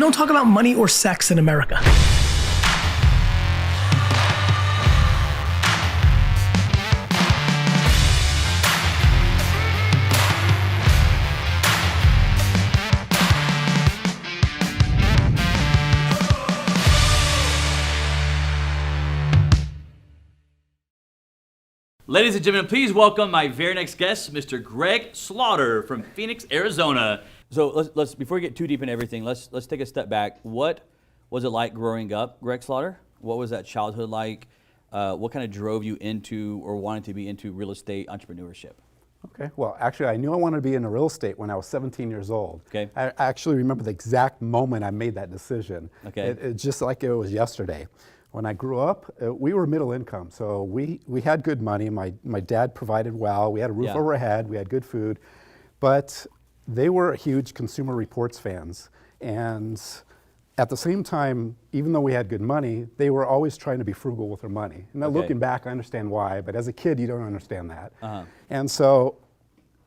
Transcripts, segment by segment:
don't talk about money or sex in America. Ladies and gentlemen, please welcome my very next guest, Mr. Greg Slaughter from Phoenix, Arizona. So let's before we get too deep into everything, let's take a step back. What was it like growing up, Greg Slaughter? What was that childhood like? What kind of drove you into or wanted to be into real estate entrepreneurship? Okay, well, actually, I knew I wanted to be in real estate when I was 17 years old. Okay. I actually remember the exact moment I made that decision. Okay. It's just like it was yesterday. When I grew up, we were middle income, so we had good money. My dad provided well. We had a roof over our head. We had good food, but they were huge Consumer Reports fans. And at the same time, even though we had good money, they were always trying to be frugal with their money. Now, looking back, I understand why, but as a kid, you don't understand that. And so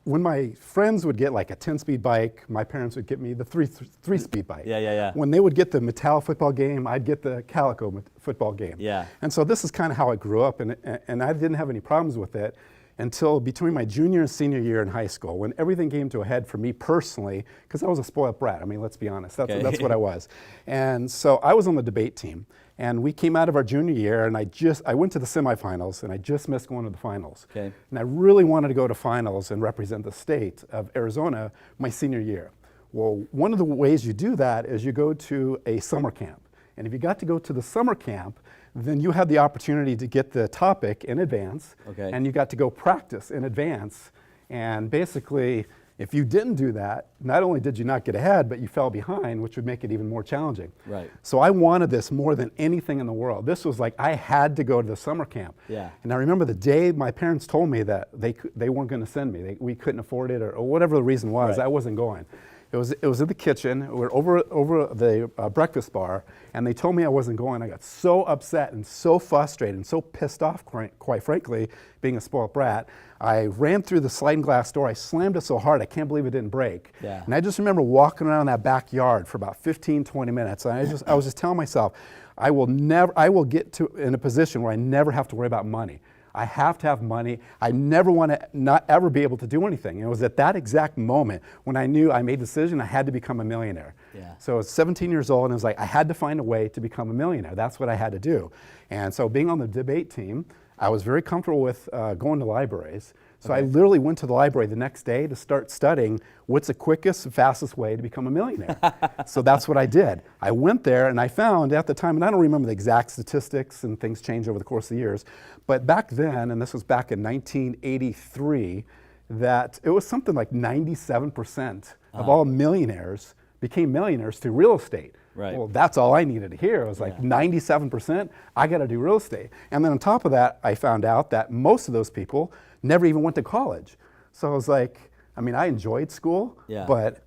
when my friends would get like a 10-speed bike, my parents would get me the three-speed bike. Yeah. When they would get the Mattel football game, I'd get the Calico football game. Yeah. And so this is kind of how I grew up, and I didn't have any problems with it until between my junior and senior year in high school, when everything came to a head for me personally, because I was a spoiled brat. I mean, let's be honest, that's what I was. And so I was on the debate team, and we came out of our junior year, and I went to the semifinals, and I just missed going to the finals. Okay. And I really wanted to go to finals and represent the state of Arizona my senior year. Well, one of the ways you do that is you go to a summer camp. And if you got to go to the summer camp, then you had the opportunity to get the topic in advance, and you got to go practice in advance. And basically, if you didn't do that, not only did you not get ahead, but you fell behind, which would make it even more challenging. Right. So I wanted this more than anything in the world. This was like, I had to go to the summer camp. Yeah. And I remember the day my parents told me that they weren't going to send me. We couldn't afford it, or whatever the reason was, I wasn't going. It was in the kitchen. We were over the breakfast bar, and they told me I wasn't going. I got so upset and so frustrated and so pissed off, quite frankly, being a spoiled brat. I ran through the sliding glass door. I slammed it so hard, I can't believe it didn't break. Yeah. And I just remember walking around that backyard for about 15, 20 minutes. And I was just telling myself, I will get in a position where I never have to worry about money. I have to have money. I never want to not ever be able to do anything. And it was at that exact moment when I knew I made the decision I had to become a millionaire. Yeah. So I was 17 years old, and it was like I had to find a way to become a millionaire. That's what I had to do. And so being on the debate team, I was very comfortable with going to libraries. So I literally went to the library the next day to start studying what's the quickest and fastest way to become a millionaire. So that's what I did. I went there, and I found at the time, and I don't remember the exact statistics, and things changed over the course of the years, but back then, and this was back in 1983, that it was something like 97% of all millionaires became millionaires through real estate. Right. Well, that's all I needed to hear. It was like 97%, I got to do real estate. And then on top of that, I found out that most of those people never even went to college. So I was like, I mean, I enjoyed school, but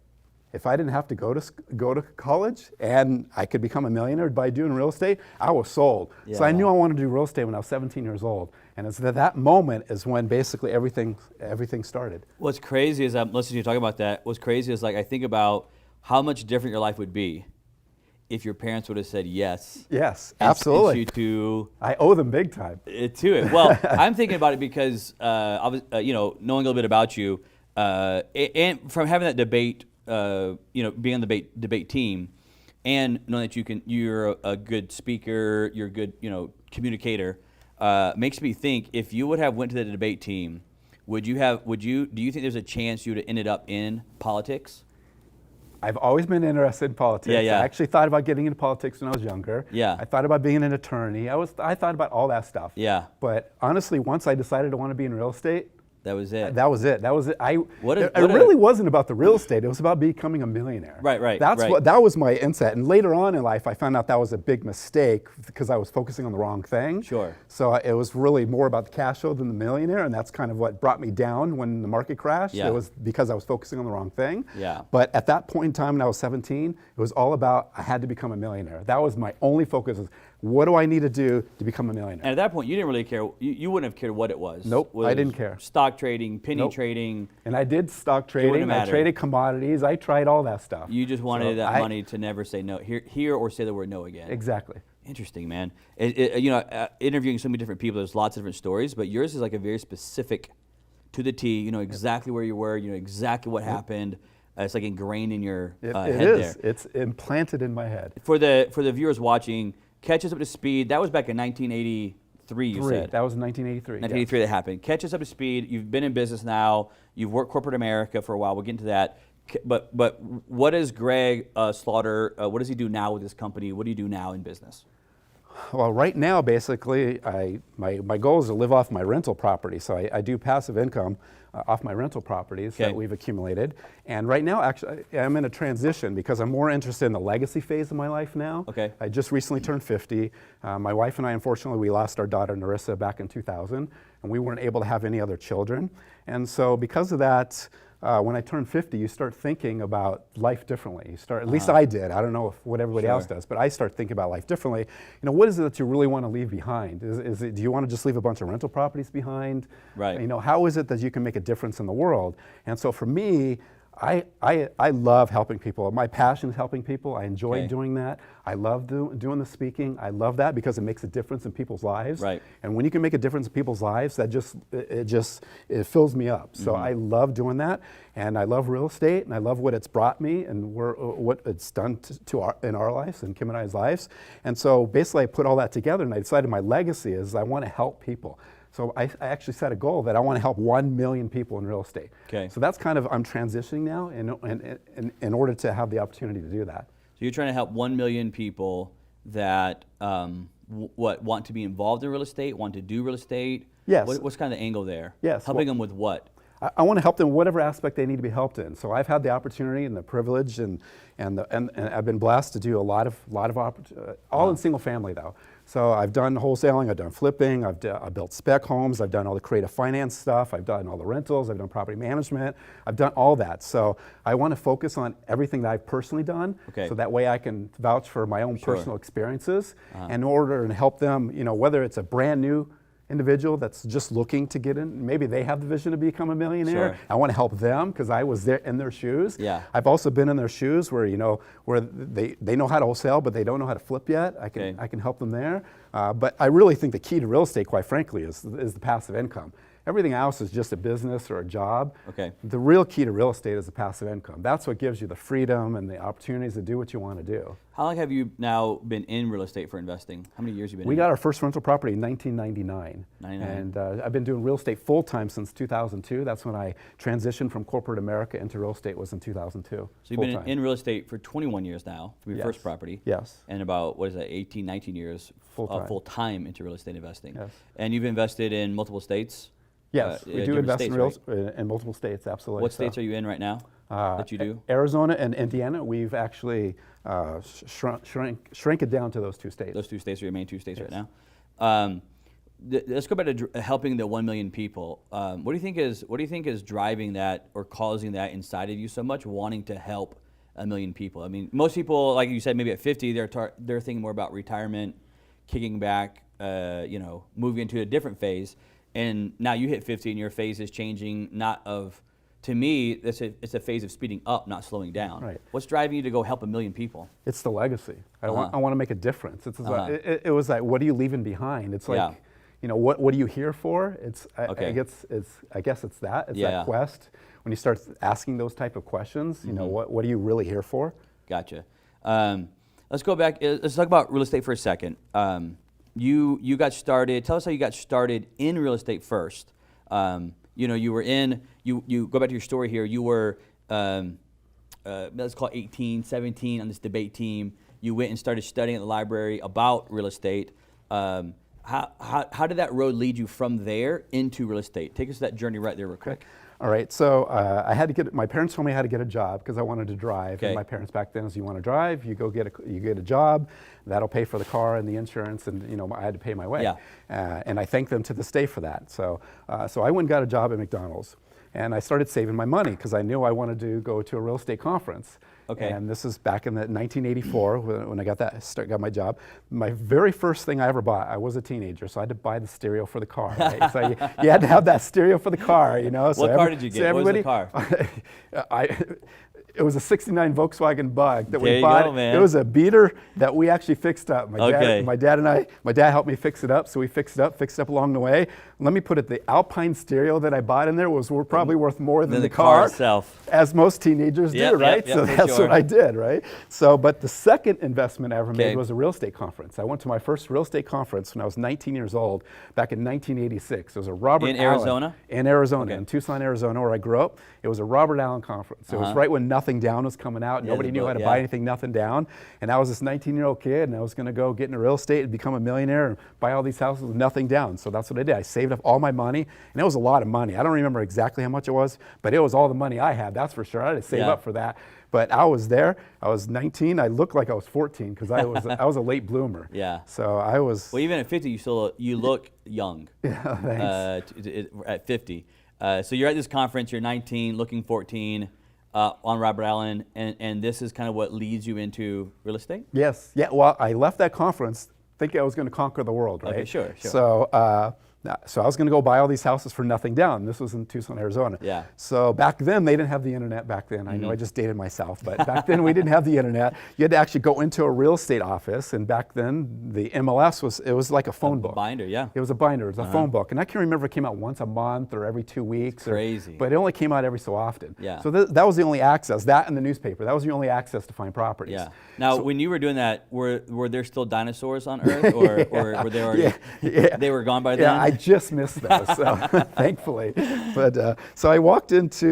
if I didn't have to go to college and I could become a millionaire by doing real estate, I was sold. Yeah. So I knew I wanted to do real estate when I was 17 years old. And it's that moment is when basically everything started. What's crazy is I'm listening to you talk about that. What's crazy is like I think about how much different your life would be if your parents would have said yes. Yes, absolutely. I owe them big time. To it. Well, I'm thinking about it because I was, knowing a little bit about you, and from having that debate, being on the debate team, and knowing that you're a good speaker, you're a good, communicator, makes me think if you would have went to the debate team, do you think there's a chance you would have ended up in politics? I've always been interested in politics. Yeah. I actually thought about getting into politics when I was younger. Yeah. I thought about being an attorney. I thought about all that stuff. Yeah. But honestly, once I decided I want to be in real estate, that was it. That was it. It It really wasn't about the real estate. It was about becoming a millionaire. Right. That was my insight. And later on in life, I found out that was a big mistake because I was focusing on the wrong thing. Sure. So it was really more about the cash flow than the millionaire, and that's kind of what brought me down when the market crashed. Yeah. It was because I was focusing on the wrong thing. Yeah. But at that point in time when I was 17, it was all about I had to become a millionaire. That was my only focus. what do I need to do to become a millionaire? And at that point, you didn't really care. You wouldn't have cared what it was. Nope, Whether I it didn't was care. Stock trading, penny Nope. trading. And I did stock wouldn't trading, I matter. traded commodities, I tried all that stuff. You just wanted So that I- money to never say no, hear or say the word no again. Exactly. Interesting, man. Interviewing so many different people, there's lots of different stories, but yours is like a very specific, to the T. You know exactly where you were. You know exactly what happened. It's like ingrained in your It head is. there. It's implanted in my head. For the viewers watching, catch us up to speed. That was back in 1983. You said That was 1983. 1983 that happened. Catch us up to speed. You've been in business now. You've worked corporate America for a while. We'll get into that. But what is Greg Slaughter? What does he do now with his company? What do you do now in business? Well, right now, basically, my goal is to live off my rental property. So I do passive income off my rental properties that we've accumulated. And right now, actually, I'm in a transition because I'm more interested in the legacy phase of my life now. Okay. I just recently turned 50. My wife and I, unfortunately, we lost our daughter Narissa back in 2000, and we weren't able to have any other children. And so because of that, when I turned 50, you start thinking about life differently. You start, at least I did. I don't know what everybody else does, but I start thinking about life differently. You know, what is it that you really want to leave behind? Is it, do you want to just leave a bunch of rental properties behind? Right. You know, how is it that you can make a difference in the world? And so for me, I love helping people. My passion is helping people. I enjoy doing that. I love doing the speaking. I love that because it makes a difference in people's lives. Right. And when you can make a difference in people's lives, that it fills me up. So I love doing that, and I love real estate, and I love what it's brought me, and what it's done in our lives, and Kim and I's lives. And so basically, I put all that together, and I decided my legacy is I want to help people. So I actually set a goal that I want to help 1 million people in real estate. Okay. So that's kind of, I'm transitioning now in order to have the opportunity to do that. So you're trying to help 1 million people that want to be involved in real estate, want to do real estate. Yes. What's kind of the angle there? Yes, Helping well- them with what? I want to help them in whatever aspect they need to be helped in. So I've had the opportunity and the privilege, and I've been blessed to do a lot of all in single family though. So I've done wholesaling, I've done flipping, I've built spec homes, I've done all the creative finance stuff, I've done all the rentals, I've done property management, I've done all that. So I want to focus on everything that I've personally done, so that way I can vouch for my own personal experiences, in order to help them, you know, whether it's a brand new individual that's just looking to get in, maybe they have the vision to become a millionaire. Sure. I want to help them because I was there in their shoes. Yeah. I've also been in their shoes where, you know, where they know how to wholesale, but they don't know how to flip yet. I can help them there. But I really think the key to real estate, quite frankly, is the passive income. Everything else is just a business or a job. Okay. The real key to real estate is the passive income. That's what gives you the freedom and the opportunities to do what you want to do. How long have you now been in real estate for investing? How many years have you been We in? got our first rental property in 1999. 99. And I've been doing real estate full time since 2002. That's when I transitioned from corporate America into real estate, was in 2002. So you've been in real estate for 21 years now from your first property. Yes. And about, 18, 19 years full time into real estate investing. Yes. And you've invested in multiple states? Yes, we do different invest states, in multiple states, absolutely. What states are you in right now that you do? Arizona and Indiana. We've actually shrink it down to those two states. Those two states are your main two states right now. Let's go back to helping the 1 million people. What do you think is driving that or causing that inside of you so much, wanting to help 1 million people? I mean, most people, like you said, maybe at 50, they're thinking more about retirement, kicking back, moving into a different phase. And now you hit 50 and your phase is changing, to me, it's a phase of speeding up, not slowing down. Right. What's driving you to go help 1 million people? It's the legacy. I want to make a difference. It was like, what are you leaving behind? It's like, you know, what are you here for? I guess it's that. It's that quest. When you start asking those type of questions, you know, what are you really here for? Gotcha. Let's go back. Let's talk about real estate for a second. You got started. Tell us how you got started in real estate first. You were in. You go back to your story here. You were, let's call it 18, 17 on this debate team. You went and started studying at the library about real estate. How did that road lead you from there into real estate? Take us to that journey right there real quick. All right, so I had to get, my parents told me I had to get a job because I wanted to drive. Okay. And my parents back then was, you want to drive, you get a job, that'll pay for the car and the insurance, and you know, I had to pay my way. Yeah. And I thank them to this day for that. So I went and got a job at McDonald's. And I started saving my money because I knew I wanted to go to a real estate conference. Okay. And this is back in 1984 when I got my job. My very first thing I ever bought, I was a teenager, so I had to buy the stereo for the car. Right? So you had to have that stereo for the car, you know. So What car did you get? What was the car? It was a '69 Volkswagen Bug that There we you bought. go, man. It was a beater that we actually fixed up. Okay. My dad helped me fix it up, so we fixed it up along the way. Let me put it, the Alpine stereo that I bought in there was probably worth more than the the car car itself. as most teenagers Yep, do, right? yep, So for that's sure. what I did, right? So, but the second investment I ever Okay. made was a real estate conference. I went to my first real estate conference when I was 19 years old, back in 1986. It was a Robert In Allen- Arizona? In Arizona, Okay. in Tucson, Arizona, where I grew up. It was a Robert Allen conference. It was right when Nothing Down was coming out. Yeah, Nobody the knew book, how to yeah. buy anything, Nothing Down. And I was this 19-year-old kid, and I was going to go get into real estate and become a millionaire and buy all these houses with nothing down. So that's what I did. I saved up all my money, and it was a lot of money. I don't remember exactly how much it was, but it was all the money I had, that's for sure. I had to save Yeah. up for that. But I was there. I was 19. I looked like I was 14 because I was a late bloomer. Yeah. So I was. Well, even at 50, you look young. Yeah, thanks. At 50. So you're at this conference. You're 19, looking 14, on Robert Allen, and this is kind of what leads you into real estate. Yes. Yeah. Well, I left that conference thinking I was going to conquer the world, right? Okay, sure. So I was going to go buy all these houses for nothing down. This was in Tucson, Arizona. Yeah. So back then, they didn't have the internet back then. I know I just dated myself, but back then we didn't have the internet. You had to actually go into a real estate office, and back then the MLS was like a phone book. Binder, yeah. It was a binder. It was a phone book, and I can't remember if it came out once a month or every 2 weeks. Crazy. But it only came out every so often. Yeah. So that was the only access. That and the newspaper. That was the only access to find properties. Yeah. Now, when you were doing that, were there still dinosaurs on Earth, or were they already? Yeah. They were gone by then. Yeah, I just missed those, so, thankfully. But so I walked into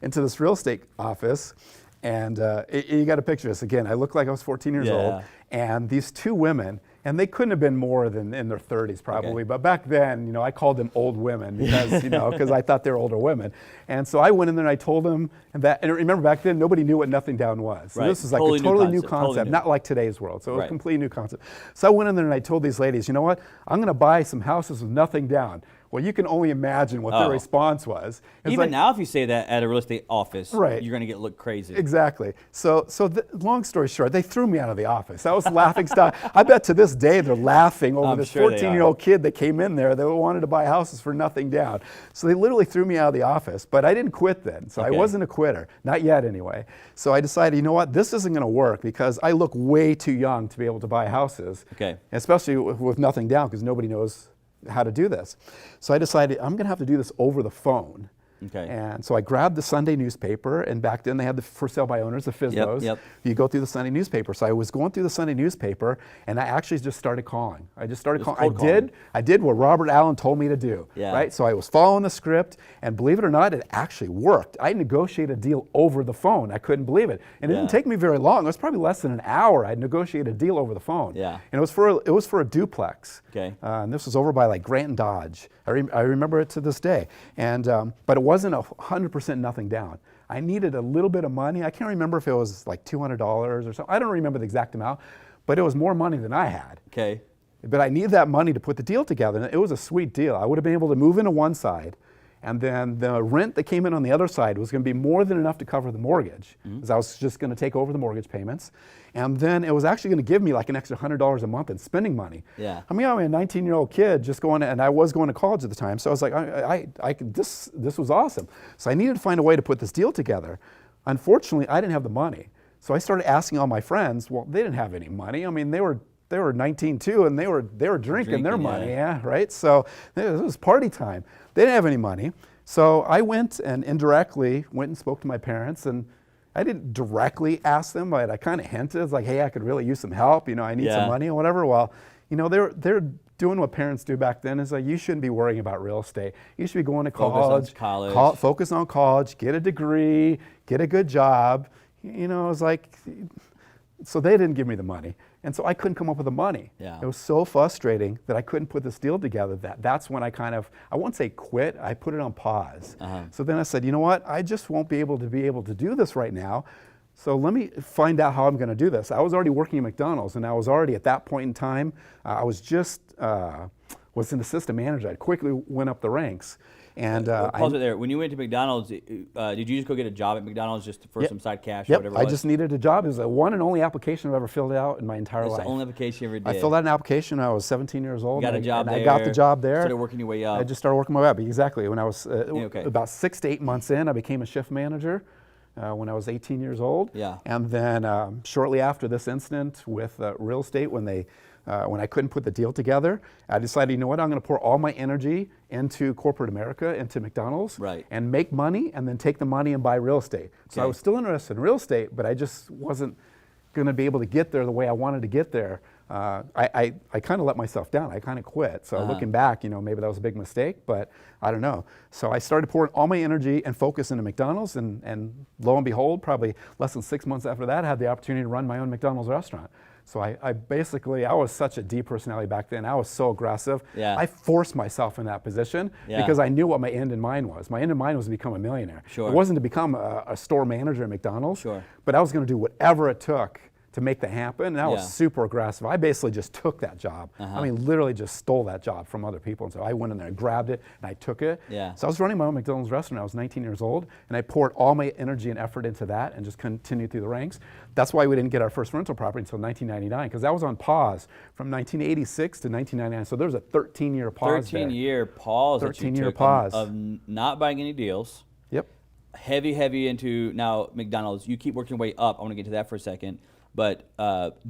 into this real estate office, and you got to picture this again. I looked like I was 14 years Yeah. old, and these two women. And they couldn't have been more than in their 30s probably, Okay. but back then, I called them old women because, because I thought they were older women. And so I went in there and I told them and remember back then nobody knew what Nothing Down was. So Right. this was like Totally a new totally new concept, concept, totally new. not like today's world. So it was Right. a completely new concept. So I went in there and I told these ladies, you know what? I'm going to buy some houses with nothing down. Well, you can only imagine what their Oh. response was. It's Even like, now, if you say that at a real estate office, Right. you're going to look crazy. Exactly. So long story short, they threw me out of the office. I was laughing stock. I bet to this day they're laughing over I'm this sure they are. 14-year-old kid that came in there that wanted to buy houses for nothing down. So they literally threw me out of the office, but I didn't quit then. So I Okay. wasn't a quitter, not yet anyway. So I decided, you know what, this isn't going to work because I look way too young to be able to buy houses, Okay. especially with nothing down because nobody knows how to do this. So I decided I'm going to have to do this over the phone. Okay. And so I grabbed the Sunday newspaper, and back then they had the for sale by owners, the FSBOs. Yep. You go through the Sunday newspaper. So I was going through the Sunday newspaper, and I actually just started calling. I just started calling. cold calling. I did what Robert Allen told me to do. Yeah. Right. So I was following the script, and believe it or not, it actually worked. I negotiated a deal over the phone. I couldn't believe it, and it Yeah. didn't take me very long. It was probably less than an hour. I negotiated a deal over the phone. Yeah. And it was for a duplex. Okay. And this was over by like Grant and Dodge. I remember it to this day. And but it wasn't 100% nothing down. I needed a little bit of money. I can't remember if it was like $200 or something. I don't remember the exact amount, but it was more money than I had. Okay. But I needed that money to put the deal together. And it was a sweet deal. I would have been able to move into one side, and then the rent that came in on the other side was going to be more than enough to cover the mortgage, because I was just going to take over the mortgage payments. And then it was actually going to give me like an extra $100 a month in spending money. Yeah. I mean, I'm a 19-year-old kid just going, and I was going to college at the time. So I was like, this was awesome. So I needed to find a way to put this deal together. Unfortunately, I didn't have the money. So I started asking all my friends. Well, they didn't have any money. I mean, they were 19 too, and they were drinking their Drinking, money, yeah. yeah, right? So it was party time. They didn't have any money. So I went and indirectly went and spoke to my parents, and I didn't directly ask them, but I kind of hinted. It's like, hey, I could really use some help. I need Yeah. some money or whatever. Well, they're doing what parents do back then. Is like, you shouldn't be worrying about real estate. You should be going to Focus on college. college. Focus on college. Get a degree. Get a good job. It was like, so they didn't give me the money. And so I couldn't come up with the money. Yeah. It was so frustrating that I couldn't put this deal together. That's when I I won't say quit, I put it on pause. So then I said, you know what, I just won't be able to do this right now. So let me find out how I'm going to do this. I was already working at McDonald's, and I was already at that point in time, I was just was an assistant manager. I quickly went up the ranks. And Pause it there. When you went to McDonald's, did you just go get a job at McDonald's just for some side cash or whatever? I just needed a job. It was the one and only application I've ever filled out in my entire life. It's the only application you ever did. I filled out an application when I was 17 years old. Got a job there. I got the job there. Started working your way up. I just started working my way up. Exactly. When I was about 6 to 8 months in, I became a shift manager. When I was 18 years old. Yeah. And then shortly after this incident with real estate, when I couldn't put the deal together, I decided, you know what, I'm going to pour all my energy into corporate America, into McDonald's, right, and make money, and then take the money and buy real estate. So I was still interested in real estate, but I just wasn't going to be able to get there the way I wanted to get there. I kind of let myself down. I kind of quit. So looking back, maybe that was a big mistake, but I don't know. So I started pouring all my energy and focus into McDonald's, and lo and behold, probably less than 6 months after that, I had the opportunity to run my own McDonald's restaurant. So I was such a D personality back then. I was so aggressive. Yeah. I forced myself in that position because I knew what my end in mind was. My end in mind was to become a millionaire. Sure. It wasn't to become a store manager at McDonald's, sure, but I was going to do whatever it took to make that happen, and I was super aggressive. I basically just took that job. I mean, literally just stole that job from other people. And so I went in there, grabbed it, and I took it. Yeah. So I was running my own McDonald's restaurant. I was 19 years old, and I poured all my energy and effort into that and just continued through the ranks. That's why we didn't get our first rental property until 1999, because that was on pause from 1986 to 1999. So there was a 13-year pause 13-year pause. 13-year pause. Of not buying any deals. Yep. Heavy into now McDonald's. You keep working your way up. I want to get to that for a second. But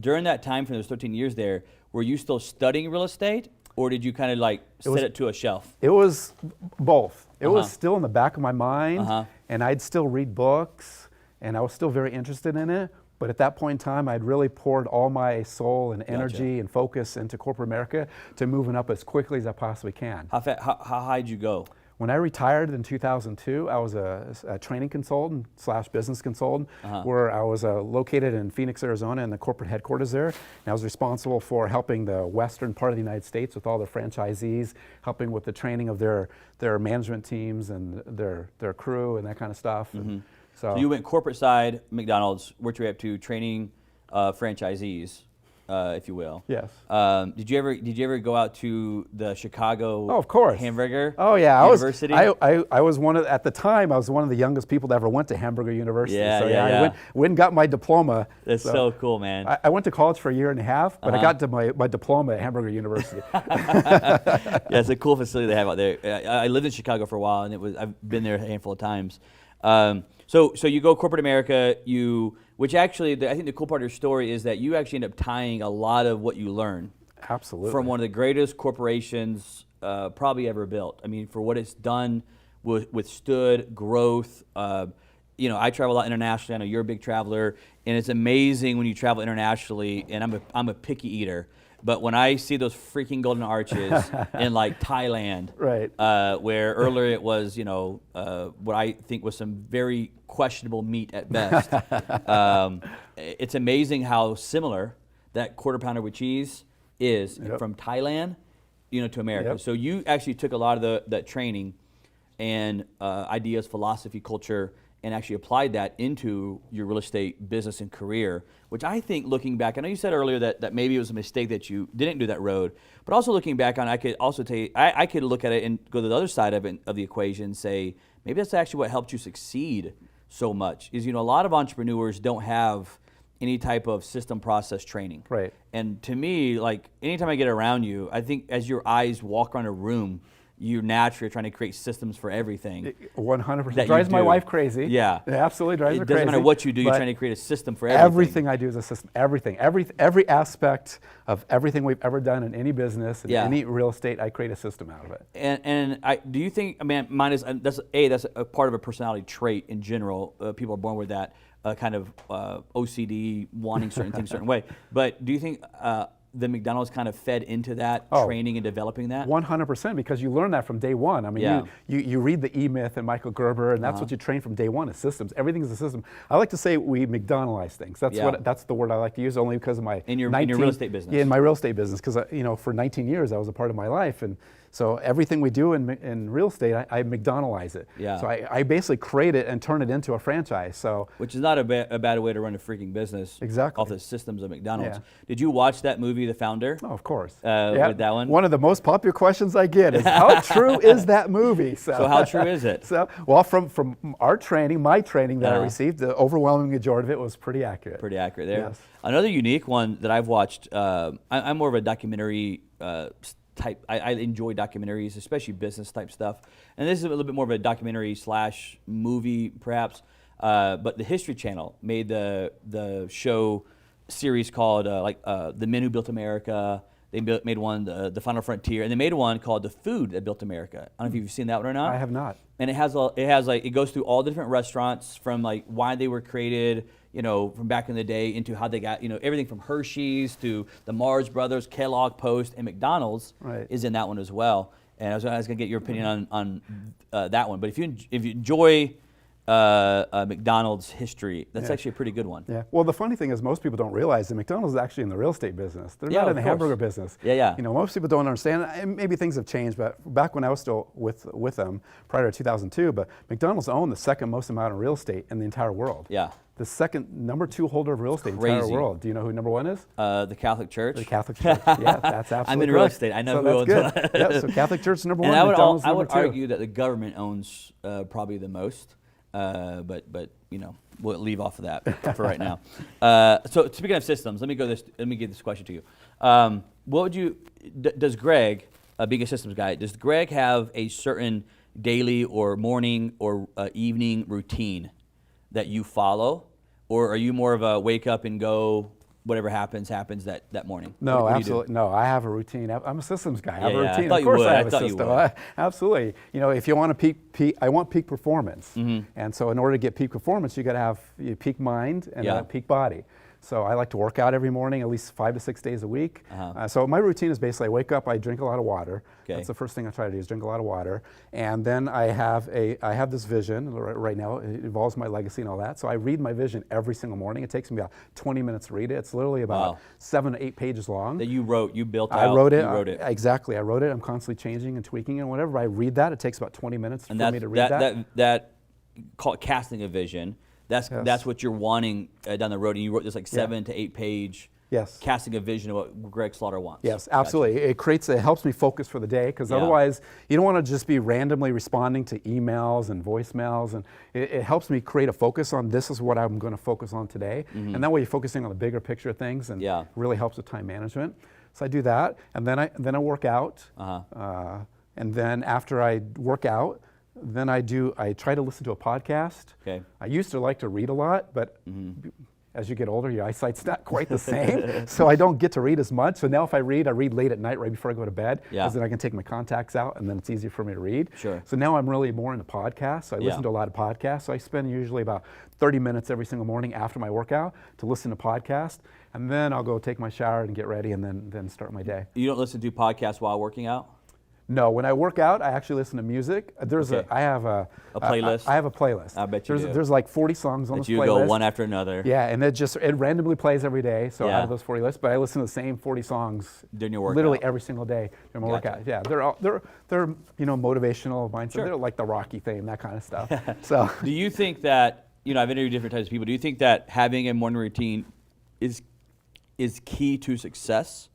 during that time, from those 13 years there, were you still studying real estate, or did you kind of like set it to a shelf? It was both. It was still in the back of my mind, and I'd still read books, and I was still very interested in it. But at that point in time, I'd really poured all my soul and energy and focus into corporate America to moving up as quickly as I possibly can. How high did you go? When I retired in 2002, I was a training consultant / business consultant, where I was located in Phoenix, Arizona, in the corporate headquarters there. And I was responsible for helping the western part of the United States with all their franchisees, helping with the training of their management teams and their crew and that kind of stuff. And so you went corporate side, McDonald's, worked your way up to training franchisees. If you will. Yes. Did you ever go out to the Chicago? Oh, of course. Hamburger. Oh yeah, University. I was at the time I was one of the youngest people that ever went to Hamburger University. I went and got my diploma. That's so cool, man. I went to college for a year and a half, but I got to my diploma at Hamburger University. Yeah, it's a cool facility they have out there. I lived in Chicago for a while, and I've been there a handful of times. So you go corporate America, which actually, I think the cool part of your story is that you actually end up tying a lot of what you learn Absolutely. from one of the greatest corporations probably ever built. I mean, for what it's done, withstood growth. I travel a lot internationally. I know you're a big traveler, and it's amazing when you travel internationally. And I'm a picky eater. But when I see those freaking golden arches in like Thailand, right, where earlier it was, what I think was some very questionable meat at best, it's amazing how similar that quarter pounder with cheese is from Thailand, to America. Yep. So you actually took a lot of that training and ideas, philosophy, culture, and actually applied that into your real estate business and career, which I think, looking back, I know you said earlier that maybe it was a mistake that you didn't do that road, but also looking back on, I could also tell you, I could look at it and go to the other side of the equation and say, maybe that's actually what helped you succeed so much, is, a lot of entrepreneurs don't have any type of system process training. Right. And to me, like, anytime I get around you, I think as your eyes walk around a room, you naturally are trying to create systems for everything. 100%. Drives my wife crazy. Yeah. It absolutely drives her crazy. It doesn't matter what you do, you're trying to create a system for everything. Everything I do is a system. Everything. Every aspect of everything we've ever done in any business, in any real estate, I create a system out of it. And do you think, mine is, that's a part of a personality trait in general. People are born with that kind of OCD, wanting certain things a certain way. But do you think the McDonald's kind of fed into that training and developing that? 100%, because you learn that from day one. I mean, you read the E-Myth and Michael Gerber, and that's what you train from day one, is systems. Everything is a system. I like to say we McDonaldize things. That's the word I like to use, only because of my in your real estate business. Yeah, in my real estate business, because for 19 years that was a part of my life, and so everything we do in real estate, I McDonaldize it. Yeah. So I basically create it and turn it into a franchise. So which is not a bad way to run a freaking business. Exactly. Off the systems of McDonald's. Yeah. Did you watch that movie be the founder. Oh, of course. With that one. One of the most popular questions I get is, how true is that movie? So how true is it? Well, from our training, my training that I Uh-huh. received, the overwhelming majority of it was pretty accurate. Pretty accurate there. Yes. Another unique one that I've watched, I'm more of a documentary type. I enjoy documentaries, especially business type stuff. And this is a little bit more of a documentary / movie, perhaps. But the History Channel made the show series called The Men Who Built America. They made one, the Final Frontier, and they made one called The Food That Built America. I don't know if you've seen that one or not. I have not. And it goes through all the different restaurants, from like why they were created, from back in the day, into how they got, everything from Hershey's to the Mars Brothers, Kellogg Post, and McDonald's Right. is in that one as well. And I was going to get your opinion on that one. But if you enjoy McDonald's history, that's actually a pretty good one. Yeah. Well, the funny thing is, most people don't realize that McDonald's is actually in the real estate business. They're not in the of course. hamburger business. Yeah. Most people don't understand. And maybe things have changed, but back when I was still with them, prior to 2002, but McDonald's owned the second most amount of real estate in the entire world. Yeah. The second, number 2 holder of real estate in the entire Crazy. world. Do you know who number 1 is? The Catholic Church. The Catholic Church. Yeah, that's absolutely I'm in real correct. estate. I know so who that's owns good. what. Yeah, so Catholic Church is number 1, And I McDonald's would number 2. argue that the government owns probably the most, but we'll leave off of that for right now. So speaking of systems, let me give this question to you. What would you? Does Greg, being a systems guy, does Greg have a certain daily or morning or evening routine that you follow, or are you more of a wake up and go? Whatever happens that morning. No, What do you do? absolutely. No, I have a routine. I'm a systems guy. I have a Yeah, I routine. thought Of you course would. I have I a thought you system. would. Absolutely. If you want to peak, I want peak performance. Mm-hmm. And so in order to get peak performance, you got to have peak mind and Yeah. peak body. So I like to work out every morning, at least 5 to 6 days a week. Uh-huh. So my routine is basically I wake up, I drink a lot of water. Okay. That's the first thing I try to do, is drink a lot of water. And then I have this vision right now. It involves my legacy and all that. So I read my vision every single morning. It takes me about 20 minutes to read it. It's literally about Wow. 7 to 8 pages long. That you built out. I wrote it. You wrote it. Exactly. I wrote it. I'm constantly changing and tweaking it. Whenever I read that, it takes about 20 minutes And for me to read that. that call it casting a vision. That's what you're wanting down the road. And you wrote this 7 to 8 page Yes. casting a vision of what Greg Slaughter wants. Yes, Gotcha. absolutely. It helps me focus for the day, because Yeah. otherwise you don't want to just be randomly responding to emails and voicemails. And it helps me create a focus on, this is what I'm going to focus on today. And that way you're focusing on the bigger picture of things, and Yeah. really helps with time management. So I do that, and then I work out. And then after I work out, then I try to listen to a podcast. Okay. I used to like to read a lot, but as you get older, your eyesight's not quite the same, so I don't get to read as much. So now if I read late at night, right before I go to bed, Yeah. because then I can take my contacts out, and then it's easier for me to read. Sure. So now I'm really more into podcasts. So I listen to a lot of podcasts. So I spend usually about 30 minutes every single morning after my workout to listen to podcasts, and then I'll go take my shower and get ready, and then start my day. You don't listen to podcasts while working out? No, when I work out, I actually listen to music. Okay. I have a playlist? I have a playlist. I bet you do. There's like 40 songs on That this you playlist. go one after another. Yeah, and it randomly plays every day. So Yeah. out of those 40 lists, but I listen to the same 40 songs During your workout. literally every single day during my Gotcha. workout. Yeah, they're motivational mindset. Sure. They're like the Rocky theme, that kind of stuff. So Do you think that, I've interviewed different types of people, do you think that having a morning routine is key to success?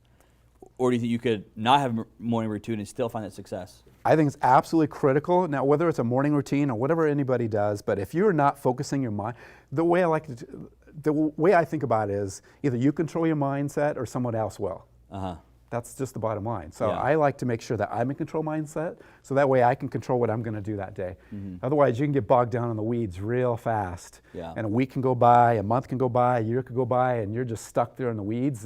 Or do you think you could not have a morning routine and still find that success? I think it's absolutely critical. Now, whether it's a morning routine or whatever anybody does, but if you're not focusing your mind, the way I think about it is either you control your mindset or someone else will. Uh-huh. That's just the bottom line. So Yeah. I like to make sure that I'm in control mindset, so that way I can control what I'm going to do that day. Otherwise, you can get bogged down in the weeds real fast. Yeah. And a week can go by, a month can go by, a year could go by, and you're just stuck there in the weeds.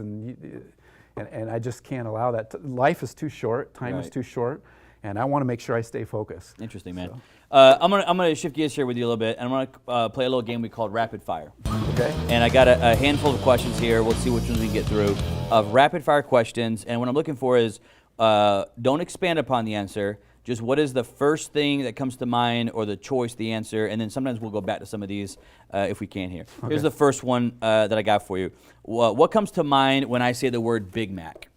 And I just can't allow that. Life is too short. Time is Right. too short. And I want to make sure I stay focused. Interesting, man. I'm gonna shift gears here with you a little bit, and I'm gonna play a little game we called Rapid Fire. Okay? And I got a handful of questions here. We'll see which ones we can get through of rapid fire questions. And what I'm looking for is don't expand upon the answer. Just what is the first thing that comes to mind, or the choice, the answer, and then sometimes we'll go back to some of these if we can here. Here's the first one that I got for you. What comes to mind when I say the word Big Mac?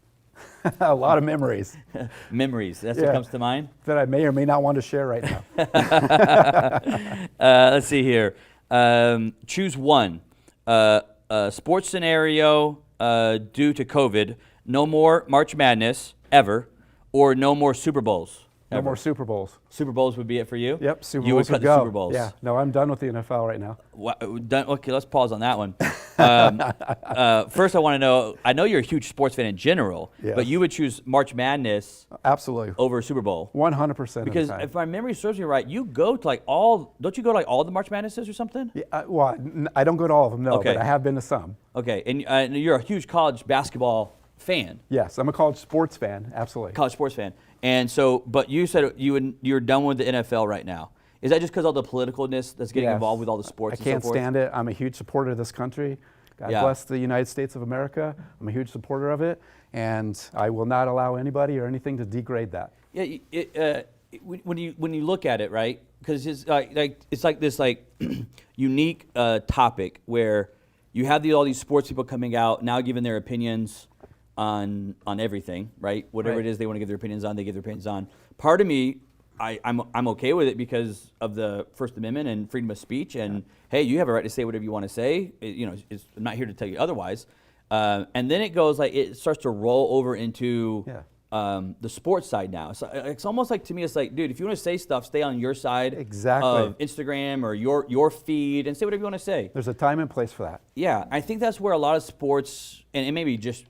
A lot of memories Memories. That's Yeah. what comes to mind. that I may or may not want to share right now. Let's see here. Choose one. Sports scenario due to COVID no more March Madness ever, or no more Super Bowls. No ever? more Super Bowls. Super Bowls would be it for you? Yep, Super You Bowls would cut go. the Super Bowls. Yeah, no, I'm done with the NFL right now. Okay, let's pause on that one. First, I want to know, I know you're a huge sports fan in general, Yes. but you would choose March Madness Absolutely. over Super Bowl. 100% Because of the time. if my memory serves me right, you go to don't you go to all the March Madnesses or something? Yeah, I don't go to all of them, no, Okay. but I have been to some. Okay, and you're a huge college basketball fan, Yes, I'm a college sports fan, absolutely. college sports fan. And so, but you said you're done with the NFL right now. Is that just because all the politicalness that's getting Yes. involved with all the sports I can't and so forth? stand it. I'm a huge supporter of this country. God Yeah. bless the United States of America. I'm a huge supporter of it, and I will not allow anybody or anything to degrade that. Yeah, when you look at it, right? Because it's like this unique topic where you have all these sports people coming out now giving their opinions on everything, right? Whatever Right. it is they want to give their opinions on, they give their opinions on. Part of me, I'm okay with it because of the First Amendment and freedom of speech, and hey, you have a right to say whatever you want to say. I'm not here to tell you otherwise. And then it starts to roll over into the sports side now. So it's almost like, to me, it's like, dude, if you want to say stuff, stay on your side Exactly. of Instagram or your feed and say whatever you want to say. There's a time and place for that. Yeah, I think that's where a lot of sports and maybe just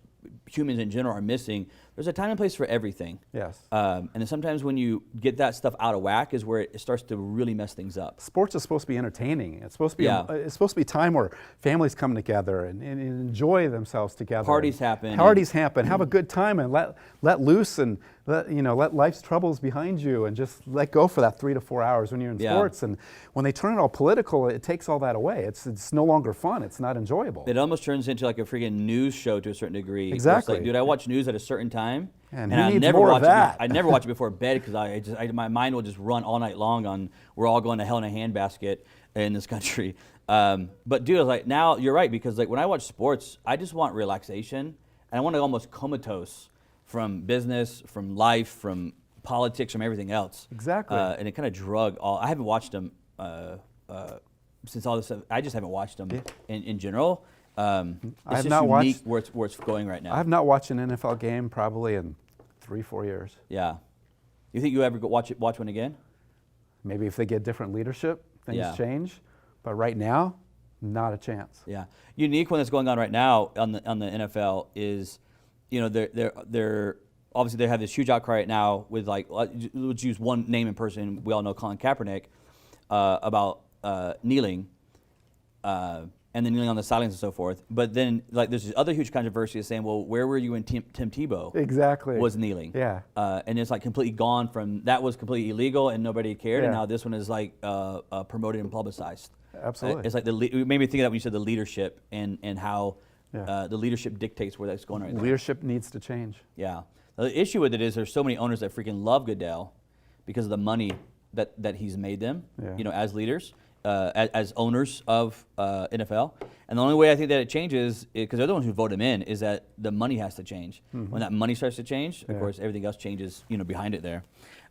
humans in general are missing. There's a time and place for everything. Yes. And then sometimes when you get that stuff out of whack is where it starts to really mess things up. Sports is supposed to be entertaining. It's supposed to be Yeah. it's supposed to be time where families come together and enjoy themselves together. Parties happen. Parties happen. Have a good time and let loose and let life's troubles behind you and just let go for that 3 to 4 hours when you're in Yeah. sports. And when they turn it all political, it takes all that away. It's no longer fun. It's not enjoyable. It almost turns into like a freaking news show to a certain degree. Exactly. It's like, dude, I watch news at a certain time, And I who needs never more of watch that? I never watch it before bed because my mind will just run all night long on we're all going to hell in a handbasket in this country. But dude, like now you're right because like when I watch sports, I just want relaxation and I want to almost comatose from business, from life, from politics, from everything else. Exactly. And it kind of drug all. I haven't watched them since all this stuff. I just haven't watched them in general. It's I have just not unique watched- where it's going right now. I have not watched an NFL game probably in 3-4 years. Yeah. You think you ever go watch one again? Maybe if they get different leadership, things Yeah. change. But right now, not a chance. Yeah. Unique one that's going on right now on the NFL is, they're obviously they have this huge outcry right now with like let's use one name in person. We all know Colin Kaepernick about kneeling. And then kneeling on the sidelines and so forth. But then, like, there's this other huge controversy of saying, well, where were you when Tim Tebow Exactly. was kneeling? Yeah. And it's like completely gone from that was completely illegal and nobody cared, and Yeah. now this one is like promoted and publicized. Absolutely. It's like it made me think of that when you said the leadership and how Yeah. the leadership dictates where that's going right now. Leadership needs to change. Yeah. The issue with it is there's so many owners that freaking love Goodell because of the money that he's made them, Yeah. as leaders, as owners of NFL. And the only way I think that it changes, because they're the ones who vote him in, is that the money has to change. When that money starts to change, of Yeah. course, everything else changes, behind it there.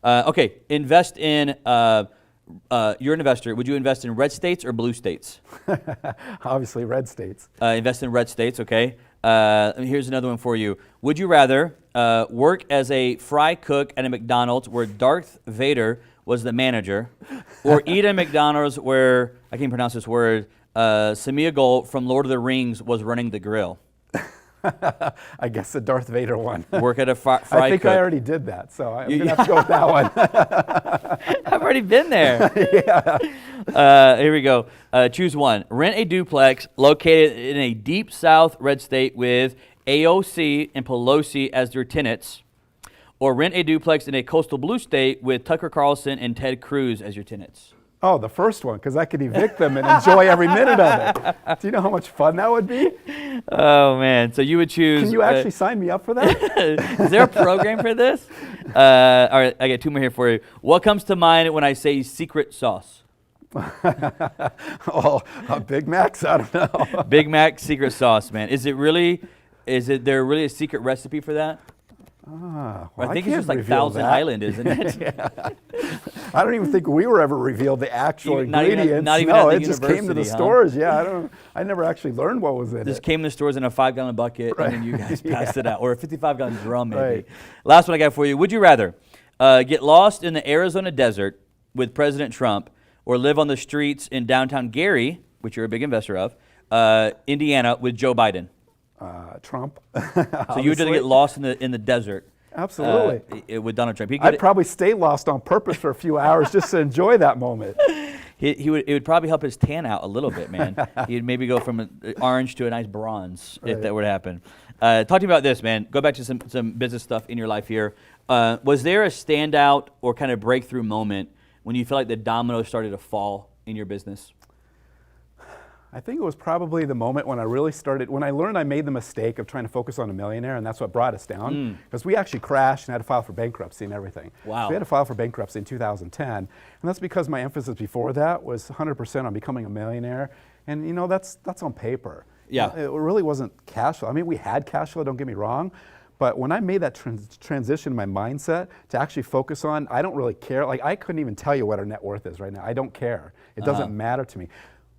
Okay, invest in, you're an investor. Would you invest in red states or blue states? Obviously, red states. Invest in red states, okay. Here's another one for you. Would you rather work as a fry cook at a McDonald's where Darth Vader was the manager, or eat at McDonald's where, I can't pronounce this word, Samia Gold from Lord of the Rings was running the grill? I guess the Darth Vader one. Work at a fry I think cook. I already did that, so I'm going to have to go with that one. I've already been there. Here we go. Choose one. Rent a duplex located in a deep south red state with AOC and Pelosi as their tenants, or rent a duplex in a coastal blue state with Tucker Carlson and Ted Cruz as your tenants. Oh, the first one, because I could evict them and enjoy every minute of it. Do you know how much fun that would be? Oh, man. So you would choose... Can you actually sign me up for that? Is there a program for this? All right, I got two more here for you. What comes to mind when I say secret sauce? Oh, Big Macs? I don't know. Big Mac secret sauce, man. Is there really a secret recipe for that? Well, I think it's can't just like reveal Thousand that. Island, isn't it? I don't even think we were ever revealed the actual Not even at- ingredients. not even no, at the it just came to the university, huh? stores. Yeah, I never actually learned what was in Just it. came in the stores in a 5-gallon bucket, and then you guys passed it out, or a 55-gallon drum, maybe. Right. Last one I got for you. Would you rather get lost in the Arizona desert with President Trump, or live on the streets in downtown Gary, which you're a big investor of, Indiana, with Joe Biden? Trump. So you would rather get lost in the desert. Absolutely. With Donald Trump. I'd probably stay lost on purpose for a few hours just to enjoy that moment. It would probably help his tan out a little bit, man. He'd maybe go from an orange to a nice bronze if that were to happen. Talk to me about this, man. Go back to some business stuff in your life here. Was there a standout or kind of breakthrough moment when you feel like the dominoes started to fall in your business? I think it was probably the moment when I really started, when I learned I made the mistake of trying to focus on a millionaire, and that's what brought us down. Because we actually crashed and had to file for bankruptcy and everything. Wow. So we had to file for bankruptcy in 2010. And that's because my emphasis before that was 100% on becoming a millionaire. And you know, that's on paper. Yeah. It really wasn't cash flow. I mean, we had cash flow, don't get me wrong. But when I made that transition in my mindset to actually focus on, I don't really care. Like, I couldn't even tell you what our net worth is right now. I don't care. It doesn't matter to me.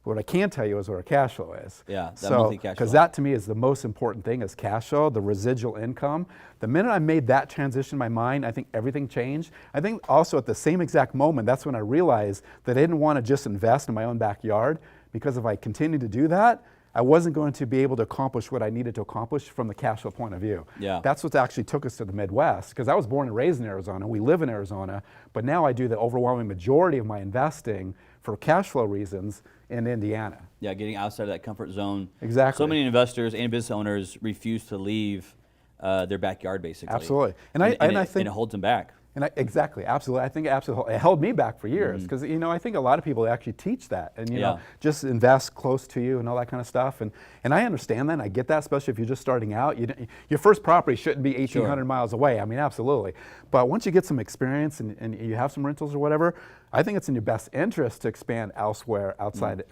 What I can tell you is what our cash flow is. Yeah, that monthly cash flow. Because that to me is the most important thing is cash flow, the residual income. The minute I made that transition in my mind, I think everything changed. I think also at the same exact moment, that's when I realized that I didn't want to just invest in my own backyard, because if I continued to do that, I wasn't going to be able to accomplish what I needed to accomplish from the cash flow point of view. Yeah. That's what actually took us to the Midwest, because I was born and raised in Arizona. We live in Arizona, but now I do the overwhelming majority of my investing for cash flow reasons in Indiana. Yeah, getting outside of that comfort zone. Exactly. So many investors and business owners refuse to leave their backyard, basically. Absolutely. And I think and it holds them back. Exactly, absolutely. I think it held me back for years, because you know, I think a lot of people actually teach that, and you know, just invest close to you and all that kind of stuff. And I understand that, and I get that, especially if you're just starting out. Your first property shouldn't be 1,800 miles away. I mean, absolutely. But once you get some experience and you have some rentals or whatever, I think it's in your best interest to expand elsewhere outside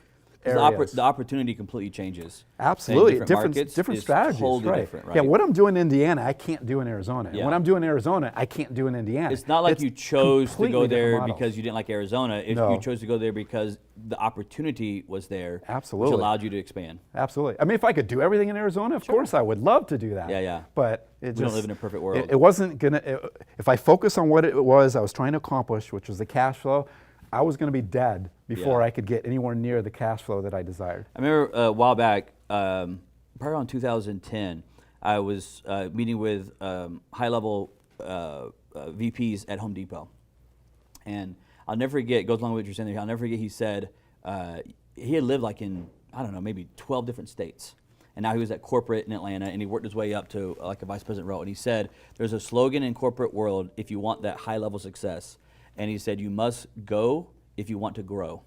areas. The opportunity completely changes. Absolutely, And markets different is strategies, totally right. different, right? Yeah, what I'm doing in Indiana, I can't do in Arizona. Yeah. And what I'm doing in Arizona, I can't do in Indiana. It's not like It's you chose to completely go different there models. because you didn't like Arizona. If No. you chose to go there because the opportunity was there, Absolutely. which allowed you to expand. Absolutely. I mean, if I could do everything in Arizona, of course I would love to do that. Yeah, yeah. But We don't live in a perfect world. It wasn't gonna. If I focus on what it was I was trying to accomplish, which was the cash flow, I was going to be dead before Yeah. I could get anywhere near the cash flow that I desired. I remember a while back, probably around 2010, I was meeting with high-level VPs at Home Depot. And I'll never forget, it goes along with what you're saying there, I'll never forget he said he had lived like in, I don't know, maybe 12 different states. And now he was at corporate in Atlanta, and he worked his way up to like a vice president role. And he said, there's a slogan in corporate world, if you want that high-level success. And he said, you must go if you want to grow.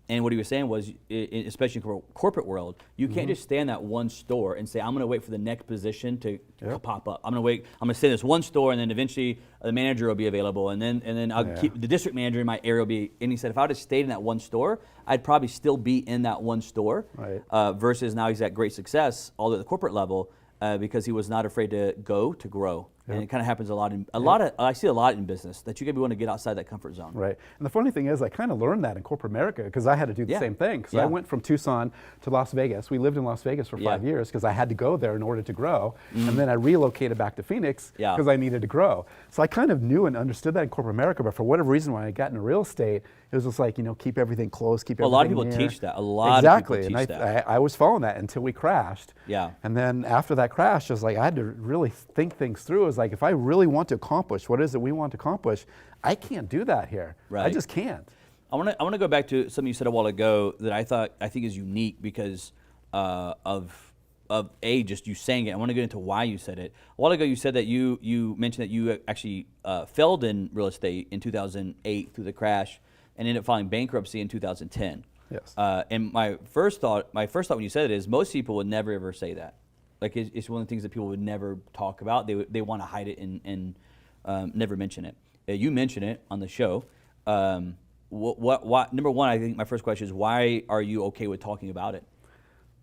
And what he was saying was, especially in the corporate world, you can't just stay in that one store and say, I'm going to wait for the next position to pop up. I'm going to stay in this one store, and then eventually the manager will be available, and then I'll keep the district manager in my area will be. And he said, if I would have stayed in that one store, I'd probably still be in that one store. Right. Versus now he's at great success, all at the corporate level, because he was not afraid to go to grow. And it kind of happens a lot I see a lot in business, that you got to be willing to get outside that comfort zone. Right. And the funny thing is, I kind of learned that in corporate America, because I had to do the same thing. Because I went from Tucson to Las Vegas. We lived in Las Vegas for 5 years because I had to go there in order to grow. And then I relocated back to Phoenix because I needed to grow. So I kind of knew and understood that in corporate America, but for whatever reason, when I got into real estate, it was just like, you know, keep everything close, keep everything A lot of people near. teach that. A lot of people Exactly. teach And that. I was following that until we crashed. Yeah. And then after that crash, I was like, I had to really think things through. It was like, if I really want to accomplish what it is that we want to accomplish, I can't do that here. Right. I just can't. I want to go back to something you said a while ago that I think is unique because of just you saying it. I want to get into why you said it. A while ago you said that you mentioned that you actually failed in real estate in 2008 through the crash and ended up filing bankruptcy in 2010. Yes. And my first thought when you said it is most people would never ever say that. Like it's one of the things that people would never talk about. They want to hide it and never mention it. You mention it on the show. What number one, I think my first question is, why are you okay with talking about it?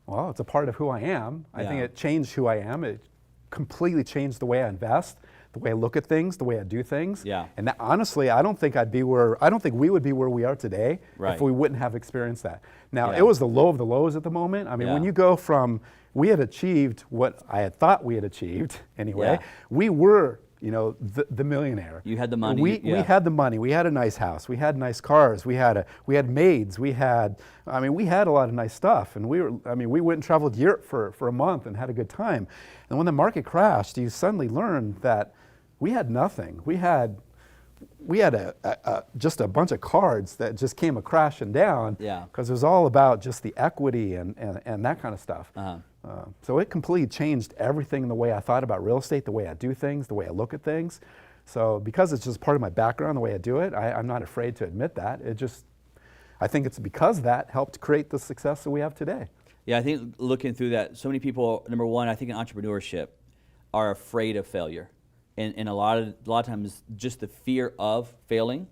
Well, it's a part of who I am. I think it changed who I am. It completely changed the way I invest. the way I look at things, the way I do things. Yeah. And that, honestly, I don't think we would be where we are today Right. if we wouldn't have experienced that. Now, Yeah. it was the low of the lows at the moment. I mean, when Yeah. you go from, we had achieved what I had thought we had achieved anyway. Yeah. We were, the millionaire. You had the money, We yeah. had the money. We had a nice house. We had nice cars. We had maids. We had a lot of nice stuff. And we went and traveled Europe for a month and had a good time. And when the market crashed, you suddenly learned that we had nothing. We had just a bunch of cards that just came a crashing down. Yeah. Because it was all about just the equity and that kind of stuff. Uh-huh. So it completely changed everything in the way I thought about real estate, the way I do things, the way I look at things. So because it's just part of my background, the way I do it, I'm not afraid to admit that. I think it's because that helped create the success that we have today. Yeah, I think looking through that, so many people, number one, I think in entrepreneurship, are afraid of failure. And a lot of times just the fear of failing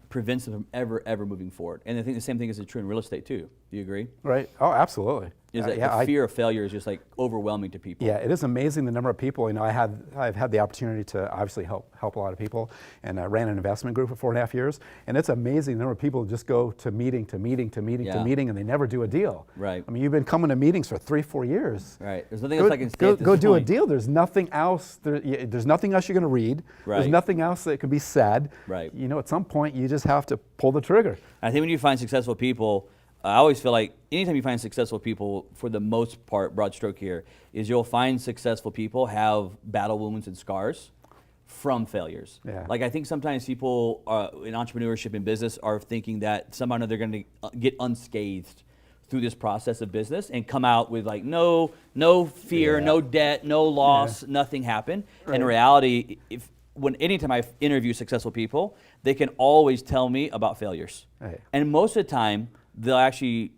prevents them from ever moving forward. And I think the same thing is true in real estate too. Do you agree? Right. Oh, absolutely. Is that the fear of failure is just like overwhelming to people? Yeah, it is amazing the number of people. I've had the opportunity to obviously help a lot of people, and I ran an investment group for 4.5 years. And it's amazing the number of people who just go to meeting to meeting to meeting to Yeah. meeting, and they never do a deal. Right. I mean, you've been coming to meetings for 3-4 years. Right. There's nothing else I can say at this Go do a point. deal. There's nothing else. There's nothing else you're going to read. Right. There's nothing else that can be said. Right. At some point you just have to pull the trigger. I think when you find successful people, I always feel like anytime you find successful people, for the most part, broad stroke here, is you'll find successful people have battle wounds and scars from failures. Yeah. Like I think sometimes people in entrepreneurship and business are thinking that somehow or another they're going to get unscathed through this process of business and come out with like no fear, Yeah. no debt, no loss, nothing happened. Right. In reality, anytime I interview successful people, they can always tell me about failures. Right. And most of the time, they'll actually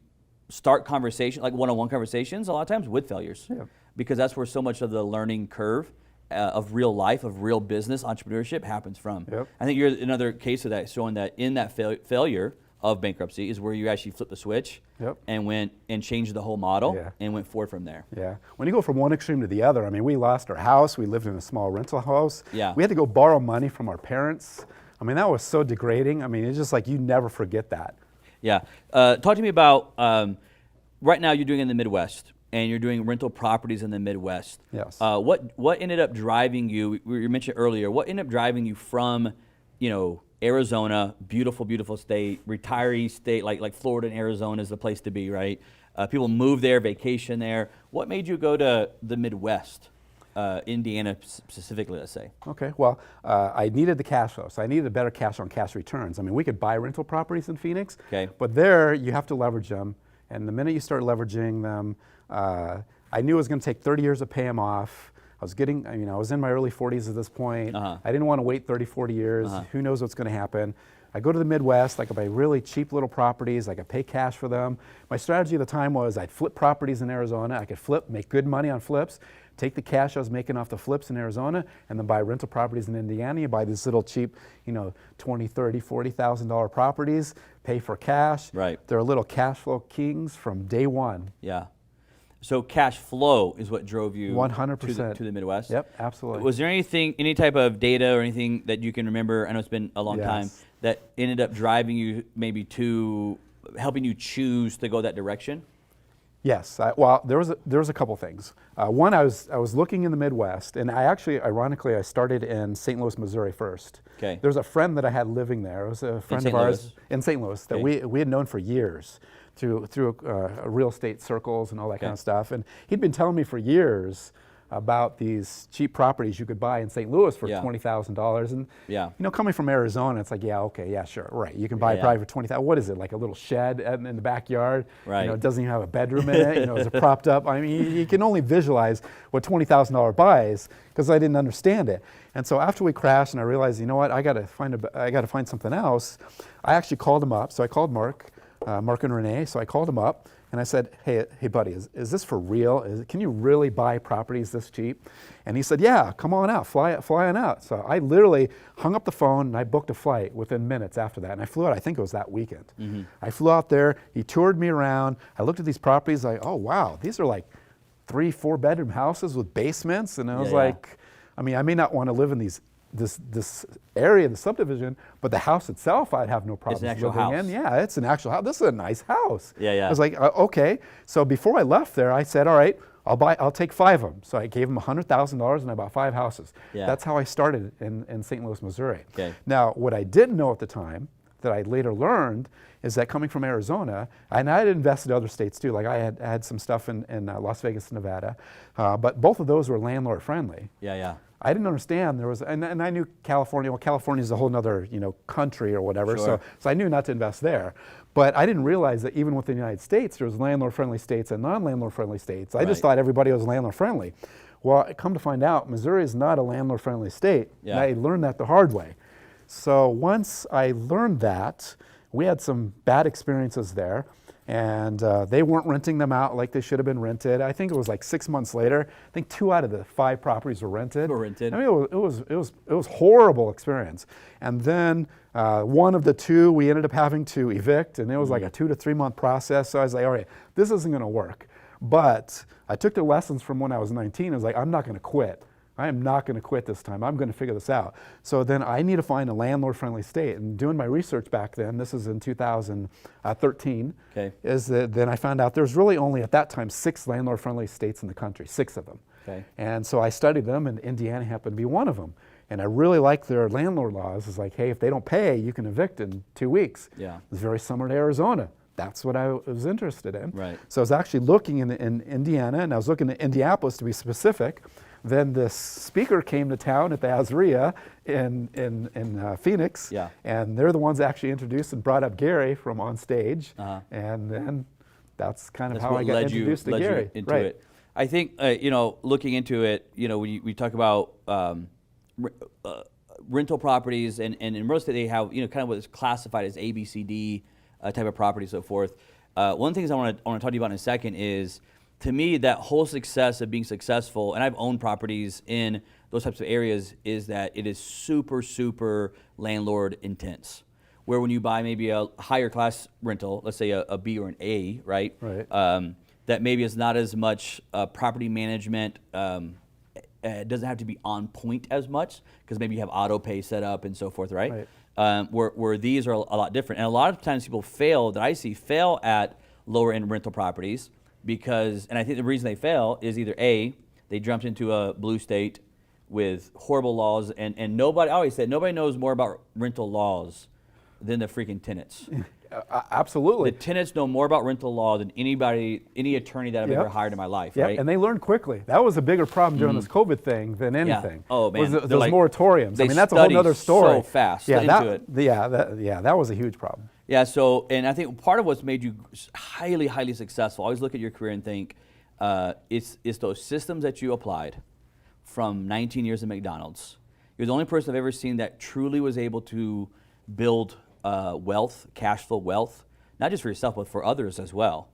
start conversation, like one-on-one conversations, a lot of times with failures. Yeah. Because that's where so much of the learning curve of real life, of real business, entrepreneurship happens from. Yep. I think you're another case of that, showing that in that failure of bankruptcy is where you actually flipped the switch. Yep. And went and changed the whole model. Yeah. And went forward from there. Yeah. When you go from one extreme to the other, we lost our house. We lived in a small rental house. Yeah. We had to go borrow money from our parents. That was so degrading. It's just like you never forget that. Yeah. Talk to me about, right now you're doing in the Midwest, and you're doing rental properties in the Midwest. Yes. What ended up driving you, you mentioned earlier, what ended up driving you from, Arizona, beautiful, beautiful state, retiree state, like Florida and Arizona is the place to be, right? People move there, vacation there. What made you go to the Midwest? Indiana specifically, let's say. Okay, well, I needed the cash flow, so I needed a better cash on cash returns. We could buy rental properties in Phoenix, Okay. but there you have to leverage them, and the minute you start leveraging them, I knew it was going to take 30 years to pay them off. I was in my early 40s at this point. Uh-huh. I didn't want to wait 30, 40 years. Who knows what's going to happen? I go to the Midwest, I could buy really cheap little properties, I could pay cash for them. My strategy at the time was I'd flip properties in Arizona, I could make good money on flips, take the cash I was making off the flips in Arizona, and then buy rental properties in Indiana. You buy these little cheap, $20,000, $30,000, $40,000 properties, pay for cash. Right. They're little cash flow kings from day one. Yeah. So cash flow is what drove you 100%. to the Midwest? Yep, absolutely. Was there any type of data or anything that you can remember, I know it's been a long time, Yes. that ended up driving you maybe to helping you choose to go that direction? Yes, there was a couple things. One, I was looking in the Midwest, and ironically, I started in St. Louis, Missouri first. Okay. There was a friend that I had living there. It was a friend of St. ours Louis? in St. Louis that Okay. we had known for years through real estate circles and all that kind of stuff. And he'd been telling me for years about these cheap properties you could buy in St. Louis for Yeah. $20,000. And Yeah. coming from Arizona, it's like, yeah, okay, yeah, sure, right. You can buy Yeah. probably for $20,000. What is it, like a little shed in the backyard? Right. It doesn't even have a bedroom in it. Is it propped up? You can only visualize what $20,000 buys because I didn't understand it. And so after we crashed, and I realized, you know what, I got to find something else. I actually called him up. So I called Mark and Renee. So I called him up. And I said, hey buddy, is this for real? Can you really buy properties this cheap? And he said, yeah, come on out, fly on out. So I literally hung up the phone and I booked a flight within minutes after that. And I flew out, I think it was that weekend. Mm-hmm. I flew out there, he toured me around. I looked at these properties, oh wow, these are like 3-4 bedroom houses with basements. And I was Yeah. like, I mean, I may not want to live in this area, the subdivision, but the house itself, I'd have no problem an actual living house. in. Yeah, it's an actual house. This is a nice house. Yeah, yeah. I was like, okay. So before I left there, I said, all right, I'll take 5 of them. So I gave them $100,000 and I bought 5 houses. Yeah. That's how I started in St. Louis, Missouri. Okay. Now, what I didn't know at the time, that I later learned, is that coming from Arizona, and I had invested in other states too, like I had some stuff in Las Vegas, Nevada, but both of those were landlord friendly. Yeah, yeah. I didn't understand there was, and I knew California. Well, California is a whole other country or whatever. Sure. So I knew not to invest there, but I didn't realize that even within the United States, there was landlord-friendly states and non-landlord-friendly states. I just Right. thought everybody was landlord-friendly. Well, I come to find out, Missouri is not a landlord-friendly state. Yeah. And I learned that the hard way. So once I learned that, we had some bad experiences there. And they weren't renting them out like they should have been rented. I think it was like 6 months later. I think 2 out of the 5 properties were rented. Were rented. I mean, it was horrible experience. And then one of the 2 we ended up having to evict, and it was like a 2 to 3 month process. So I was like, all right, this isn't going to work. But I took the lessons from when I was 19. I was like, I'm not going to quit. I am not going to quit this time. I'm going to figure this out. So then I need to find a landlord-friendly state. And doing my research back then, this is in 2013, Okay. is that then I found out there's really only at that time 6 landlord-friendly states in the country, 6 of them. Okay. And so I studied them, and Indiana happened to be one of them. And I really like their landlord laws. It's like, hey, if they don't pay, you can evict in 2 weeks. Yeah. It's very similar to Arizona. That's what I was interested in. Right. So I was actually looking in Indiana, and I was looking at Indianapolis to be specific. Then this speaker came to town at the Azaria in Phoenix, Yeah. and they're the ones that actually introduced and brought up Gary from on stage, Uh-huh. and then that's kind of That's how what I got led introduced you, to led Gary. you into Right. it. I think looking into it, when we talk about rental properties, and in real estate they have kind of what is classified as ABCD type of property, so forth. One of the things I want to talk to you about in a second is, to me, that whole success of being successful, and I've owned properties in those types of areas, is that it is super, super landlord intense. Where when you buy maybe a higher class rental, let's say a B or an A, right? Right. That maybe is not as much property management. It doesn't have to be on point as much because maybe you have auto pay set up and so forth, right? Where these are a lot different. And a lot of times people fail at lower end rental properties because, and I think the reason they fail is either A, they jumped into a blue state with horrible laws, and nobody, I always said, nobody knows more about rental laws than the freaking tenants. Absolutely. The tenants know more about rental law than any attorney that I've Yep. ever hired in my life, Yep, right? and they learned quickly. That was a bigger problem during this COVID thing than anything. Oh, man. Was They're those like- moratoriums. they I mean, that's a whole study other story. so fast Yeah, into that was a huge problem. Yeah, so, and I think part of what's made you highly, highly successful, I always look at your career and think, it's those systems that you applied from 19 years at McDonald's. You're the only person I've ever seen that truly was able to build wealth, cash flow wealth, not just for yourself, but for others as well,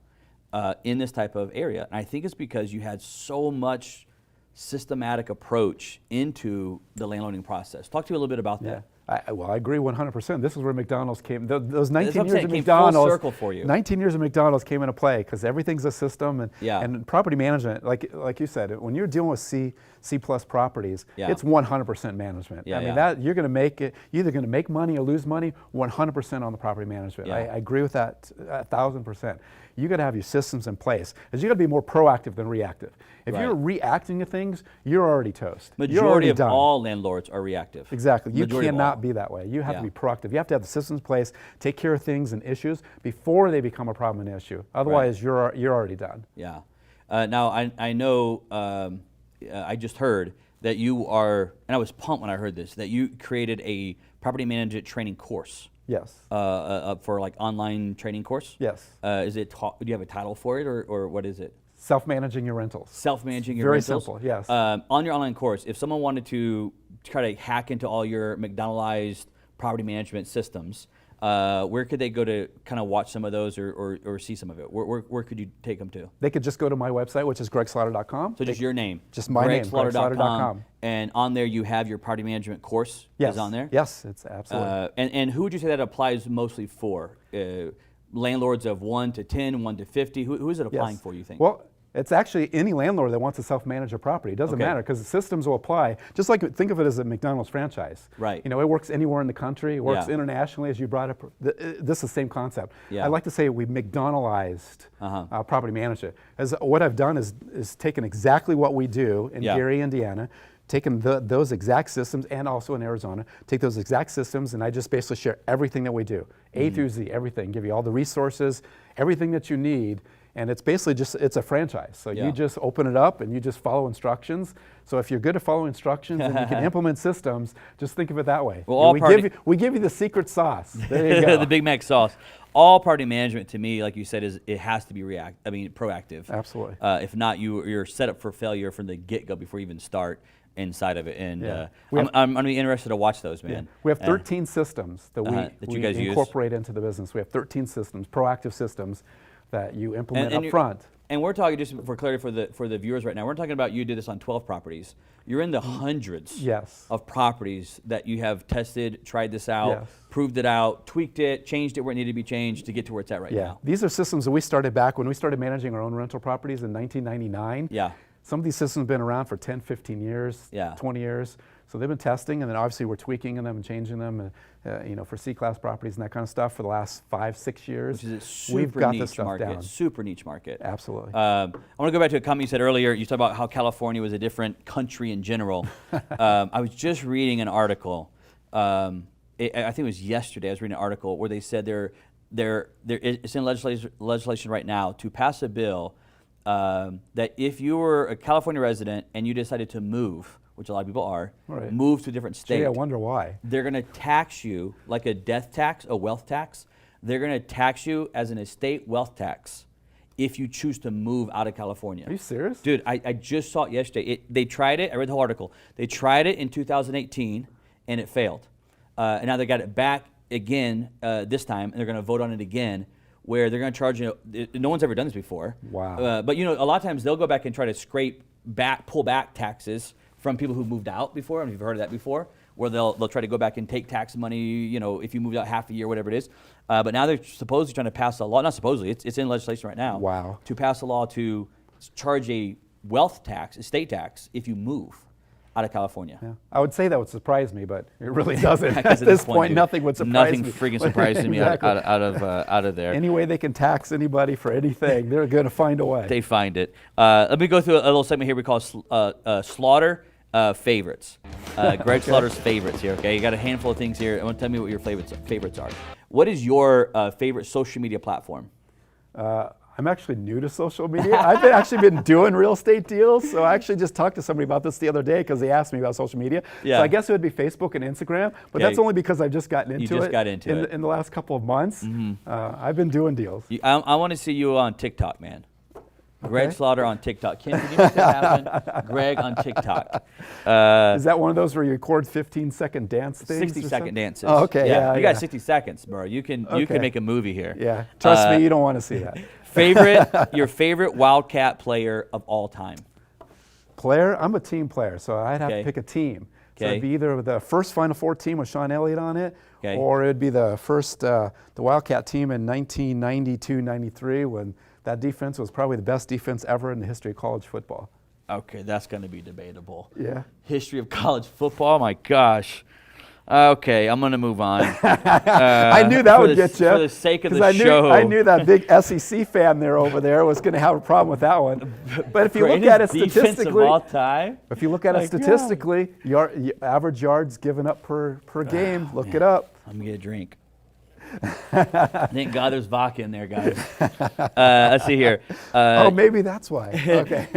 in this type of area. And I think it's because you had so much systematic approach into the landlording process. Talk to me a little bit about that. I agree 100%. This is where McDonald's came. Those 19 what I'm years saying, of it came full McDonald's. circle for you. 19 years of McDonald's came into play because everything's a system, and property management, like you said, when you're dealing with C plus properties, it's 100% management. I mean that you're going to make it. You're either going to make money or lose money. 100% on the property management. I agree with that 1,000%. You got to have your systems in place, because you got to be more proactive than reactive. If you're reacting to things, you're already toast. You're Majority already of done. all landlords are reactive. Exactly. You Majority of all. cannot be that way. You have to be proactive. You have to have the systems in place, take care of things and issues before they become a problem and issue. Otherwise, you're already done. Yeah. Now, I know, I just heard that you are, and I was pumped when I heard this, that you created a property management training course. Yes. For like online training course? Yes. Do you have a title for it, or what is it? Self-managing your rentals. Self-managing your Very rentals? simple, yes. On your online course, if someone wanted to try to hack into all your McDonaldized property management systems, where could they go to kind of watch some of those or see some of it? Where could you take them to? They could just go to my website, which is gregslaughter.com. So just your name? Just my name, gregslaughter.com. And on there you have your property management course is on there? Yes, it's absolutely. And who would you say that applies mostly for? Landlords of 1 to 10, 1 to 50? Who is it applying for, you think? Well, It's actually any landlord that wants to self-manage a property. It doesn't Okay. matter because the systems will apply. Just like think of it as a McDonald's franchise. Right. You know, it works anywhere in the country. It works Yeah. internationally, as you brought up. This is the same concept. Yeah. I like to say we McDonaldized Uh-huh. property management. As what I've done is taken exactly what we do in Yeah. Gary, Indiana, taken those exact systems, and also in Arizona, take those exact systems, and I just basically share everything that we do, A through Z, everything, give you all the resources, everything that you need, and it's basically it's a franchise. So Yeah. you just open it up and you just follow instructions. So if you're good at following instructions and you can implement systems, just think of it that way. Well, all we give you the secret sauce. There you go. The Big Mac sauce. All property management to me, like you said, is it has to be proactive. Absolutely. If not, you're set up for failure from the get-go before you even start inside of it. And Yeah. I'm going to be interested to watch those, man. We have 13 systems that that we you guys use. incorporate into the business. We have 13 systems, proactive systems that you implement up you're- front. And we're talking, just for clarity for the viewers right now, we're talking about you did this on 12 properties. You're in the hundreds Yes. of properties that you have tested, tried this out, Yes. proved it out, tweaked it, changed it where it needed to be changed to get to where it's at right Yeah, now. these are systems that we started back when we started managing our own rental properties in 1999. Yeah. Some of these systems have been around for 10, 15 years, Yeah. 20 years. So they've been testing, and then obviously we're tweaking them and changing them, for C-class properties and that kind of stuff for the last 5, 6 years. Which is a super We've got this niche stuff market. down. Super niche market. Absolutely. I want to go back to a comment you said earlier. You talked about how California was a different country in general. I was just reading an article. I think it was yesterday. I was reading an article where they said it's in legislation right now to pass a bill that if you were a California resident and you decided to move, which a lot of people are, Right. move to a different state, Gee, I wonder why. they're going to tax you like a death tax, a wealth tax. They're going to tax you as an estate wealth tax if you choose to move out of California. Are you serious? Dude, I just saw it yesterday. They tried it. I read the whole article. They tried it in 2018, and it failed. And now they got it back again this time, and they're going to vote on it again, where they're going to charge you. No one's ever done this before. Wow. But a lot of times they'll go back and try to pull back taxes from people who moved out before. I don't know if you've heard of that before, where they'll try to go back and take tax money, if you moved out half a year, whatever it is. But now they're supposedly trying to pass a law, not supposedly, it's in legislation right now. Wow. To pass a law to charge a wealth tax, estate tax, if you move out of California. Yeah. I would say that would surprise me, but it really doesn't. At 'Cause this point, dude, nothing would surprise nothing me. freaking surprises me Exactly. out of there. Any way they can tax anybody for anything, they're going to find a way. They find it. Let me go through a little segment here we call Slaughter Favorites. Greg Slaughter's favorites here, okay? You got a handful of things here. I want to tell me what your favorites are. What is your favorite social media platform? I'm actually new to social media. I've actually been doing real estate deals, so I actually just talked to somebody about this the other day because they asked me about social media. Yeah. So I guess it would be Facebook and Instagram, but Okay. that's only because I've just gotten into it. just got into it. In the last couple of months. I've been doing deals. I want to see you on TikTok, man. Greg Okay. Slaughter on TikTok. Kim, can you make that happen? Greg on TikTok. Is that one of those where you record 15-second dance things? 60-second or something? dances. Oh, okay. Yeah. you yeah. got 60 seconds, bro. You can Okay. make a movie here. Yeah. Trust me, you don't want to see that. Your favorite Wildcat player of all time. Player? I'm a team player, so I'd have Okay. to pick a team. So Okay. it'd be either the first Final Four team with Sean Elliott on it, Okay. or it'd be the first the Wildcat team in 1992-93 when that defense was probably the best defense ever in the history of college football. Okay, that's going to be debatable. Yeah. History of college football? My gosh. Okay, I'm going to move on. I knew that would get you. For the sake of 'cause the show. I knew that big SEC fan there over there was going to have a problem with that one. But if you look at it Greatest defense of statistically, all time? if you look at My it statistically, average yards given up per game, look it up. I'm going to get a drink. Thank God there's vodka in there, guys. Let's see here. Oh, maybe that's why. Okay.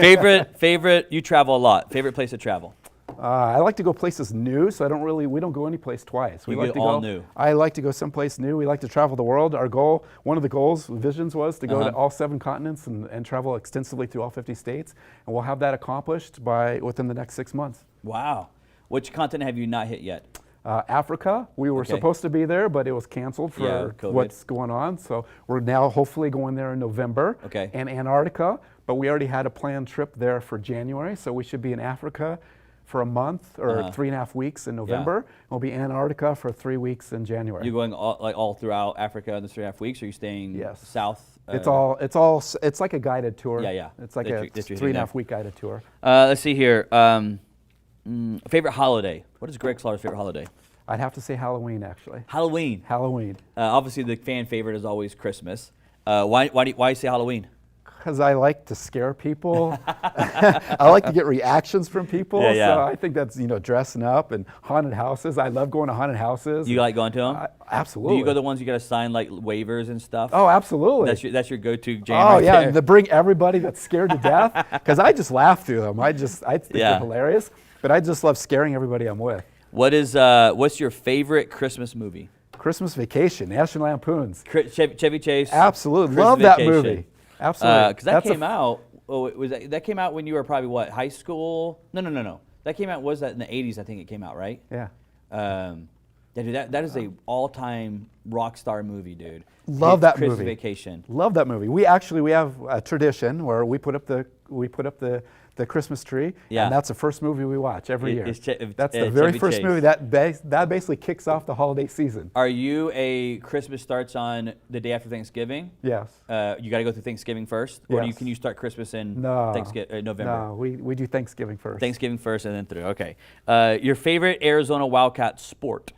Favorite, you travel a lot. Favorite place to travel? I like to go places new, so we don't go any place twice. We You like go to all go, new. I like to go someplace new. We like to travel the world. Our goal, one of the goals, visions was to go to all 7 continents and travel extensively through all 50 states. And we'll have that accomplished within the next 6 months. Wow. Which continent have you not hit yet? Africa, we were Okay. supposed to be there, but it was canceled Yeah, for COVID. what's going on. So we're now hopefully going there in November. Okay. And Antarctica, but we already had a planned trip there for January, so we should be in Africa for a month or 3.5 weeks in November. We'll be in Antarctica for 3 weeks in January. You're going all throughout Africa in the 3.5 weeks, or are you staying south? It's like a guided tour. Yeah. It's like a that you're 3.5 week guided tour. Let's see here. Favorite holiday? What is Greg Slaughter's favorite holiday? I'd have to say Halloween, actually. Halloween. Halloween. Obviously, the fan favorite is always Christmas. Why you say Halloween? Because I like to scare people. I like to get reactions from people. Yeah. So I think that's, dressing up and haunted houses. I love going to haunted houses. You like going to them? Absolutely. Do you go to the ones you got to sign like waivers and stuff? Oh, absolutely. That's your go-to jam. Oh, right yeah. there. To bring everybody that's scared to death. Because I just laugh through them. I think they're hilarious. But I just love scaring everybody I'm with. What's your favorite Christmas movie? Christmas Vacation, National Lampoons. Chevy Chase. Absolutely, Christmas love that Vacation. movie. Absolutely, Because that came out. Oh, that came out when you were probably what, high school? No. That came out. Was that in the '80s? I think it came out, right? Yeah. Yeah, dude, that is a all-time rock star movie, dude. Love that Christmas movie. Vacation. Love that movie. We have a tradition where we put up the Christmas tree, Yeah. and that's the first movie we watch every year. That's the Chevy very first Chase. movie that basically kicks off the holiday season. Are you a Christmas starts on the day after Thanksgiving? Yes. You got to go through Thanksgiving first, or Yes. can you start Christmas in No. November? No, we do Thanksgiving first. Thanksgiving first and then through. Okay. Your favorite Arizona Wildcat sport?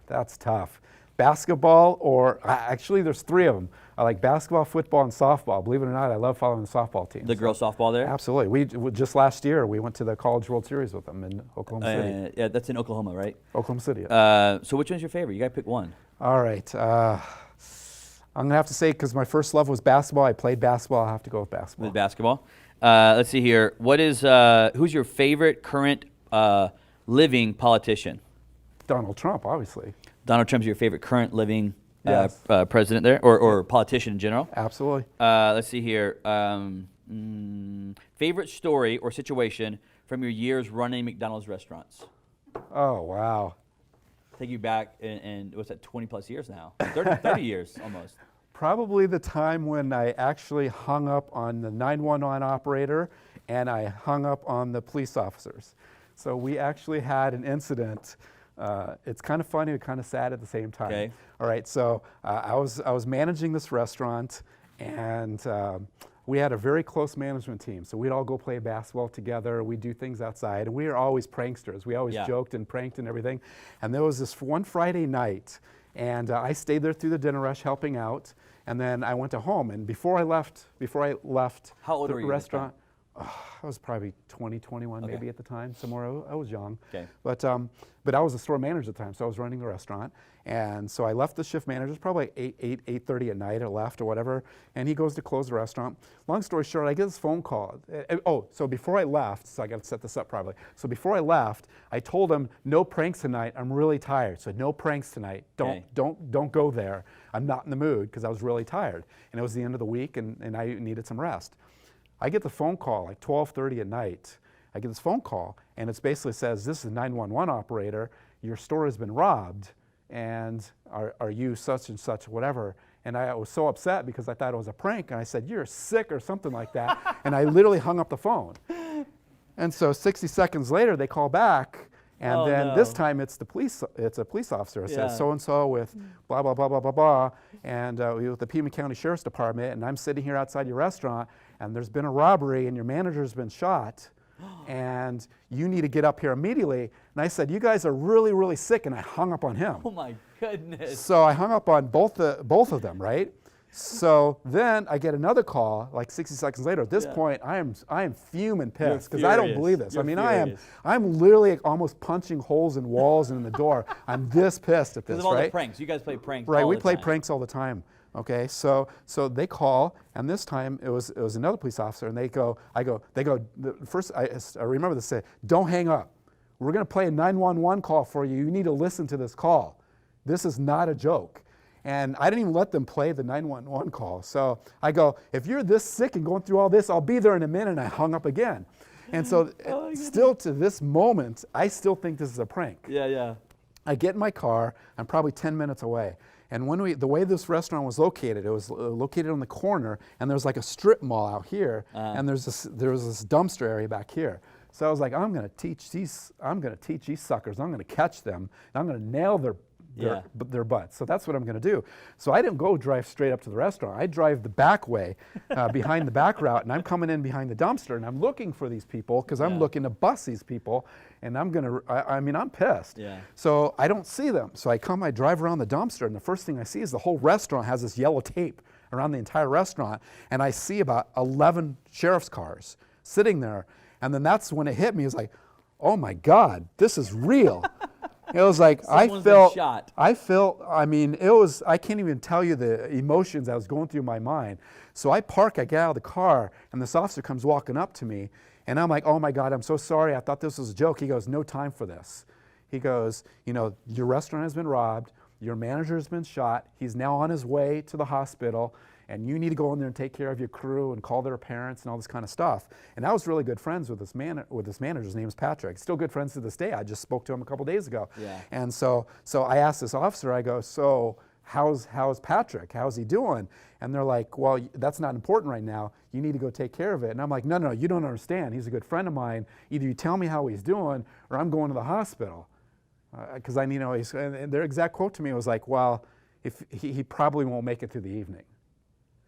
That's tough. Basketball, or actually, there's 3 of them. I like basketball, football, and softball. Believe it or not, I love following the softball team. The girls softball there? Absolutely. We just last year we went to the College World Series with them in Oklahoma City. Yeah, that's in Oklahoma, right? Oklahoma City. So which one's your favorite? You got to pick one. All right. I'm gonna have to say, because my first love was basketball. I played basketball. I have to go with basketball. With basketball. Let's see here. Who's your favorite current living politician? Donald Trump, obviously. Donald Trump's your favorite current living Yes. president there, or politician in general? Absolutely. Let's see here. Favorite story or situation from your years running McDonald's restaurants? Oh, wow. Take you back, and what's that, 20 plus years now? 30 years almost. Probably the time when I actually hung up on the 911 operator and I hung up on the police officers. So we actually had an incident. It's kind of funny and kind of sad at the same time. Okay. All right, so I was managing this restaurant, and we had a very close management team. So we'd all go play basketball together. We'd do things outside, and we were always pranksters. We always joked and pranked and everything. And there was this one Friday night, and I stayed there through the dinner rush helping out, and then I went to home. And before I left How old the were you at the restaurant, I was probably 20, 21 maybe at the time, somewhere. I was young. Okay. But I was a store manager at the time, so I was running the restaurant. And so I left the shift manager, it was probably 8:30 at night, I left or whatever, and he goes to close the restaurant. Long story short, I get this phone call. So before I left, so I got to set this up properly. So before I left, I told him, no pranks tonight, I'm really tired. So no pranks tonight, don't go there. I'm not in the mood, because I was really tired. And it was the end of the week, and I needed some rest. I get the phone call like 12:30 at night. I get this phone call, and it basically says, this is a 911 operator, your store has been robbed, and are you such and such, whatever. And I was so upset because I thought it was a prank, and I said, you're sick or something like that, and I literally hung up the phone. And so 60 seconds later, they call back, and then this time it's a police officer. It says so-and-so with blah, blah, blah, blah, blah, blah, and with the Pima County Sheriff's Department, and I'm sitting here outside your restaurant, and there's been a robbery, and your manager's been shot, and you need to get up here immediately. And I said, you guys are really, really sick, and I hung up on him. Oh my goodness. So I hung up on both of them, right? So then I get another call like 60 seconds later. At this point, I am fuming pissed because I don't believe this. You're I mean, furious. I'm literally almost punching holes in walls and in the door. I'm this pissed at this, Because of all right? the pranks. You guys play pranks Right, all we the play time. pranks all the time. Okay, so they call, and this time it was another police officer, and they go. First, I remember they said, "Don't hang up. We're going to play a 911 call for you. You need to listen to this call. This is not a joke." And I didn't even let them play the 911 call. So I go, if you're this sick and going through all this, I'll be there in a minute. And I hung up again. And so still to this moment, I still think this is a prank. Yeah. I get in my car, I'm probably 10 minutes away. And the way this restaurant was located, it was located on the corner, and there's like a strip mall out here, and there was this dumpster area back here. So I was like, I'm going to teach these suckers. I'm going to catch them. And I'm going to nail their butts. So that's what I'm going to do. So I didn't go drive straight up to the restaurant. I drive the back way, behind the back route, and I'm coming in behind the dumpster, and I'm looking for these people because I'm looking to bust these people, and I'm pissed. Yeah. So I don't see them. So I drive around the dumpster, and the first thing I see is the whole restaurant has this yellow tape around the entire restaurant, and I see about 11 sheriff's cars sitting there, and then that's when it hit me. It's like, oh my God, this is real. It was like Someone's been shot. I can't even tell you the emotions that was going through my mind. So I get out of the car, and this officer comes walking up to me, and I'm like, oh my God, I'm so sorry. I thought this was a joke. He goes, no time for this. He goes, your restaurant has been robbed. Your manager has been shot. He's now on his way to the hospital, and you need to go in there and take care of your crew and call their parents and all this kind of stuff. And I was really good friends with this manager. His name is Patrick. Still good friends to this day. I just spoke to him a couple days ago. Yeah. And so I asked this officer, I go, so how's Patrick? How's he doing? And they're like, well, that's not important right now. You need to go take care of it. And I'm like, no, you don't understand. He's a good friend of mine. Either you tell me how he's doing, or I'm going to the hospital. Because and their exact quote to me was like, well, if he probably won't make it through the evening.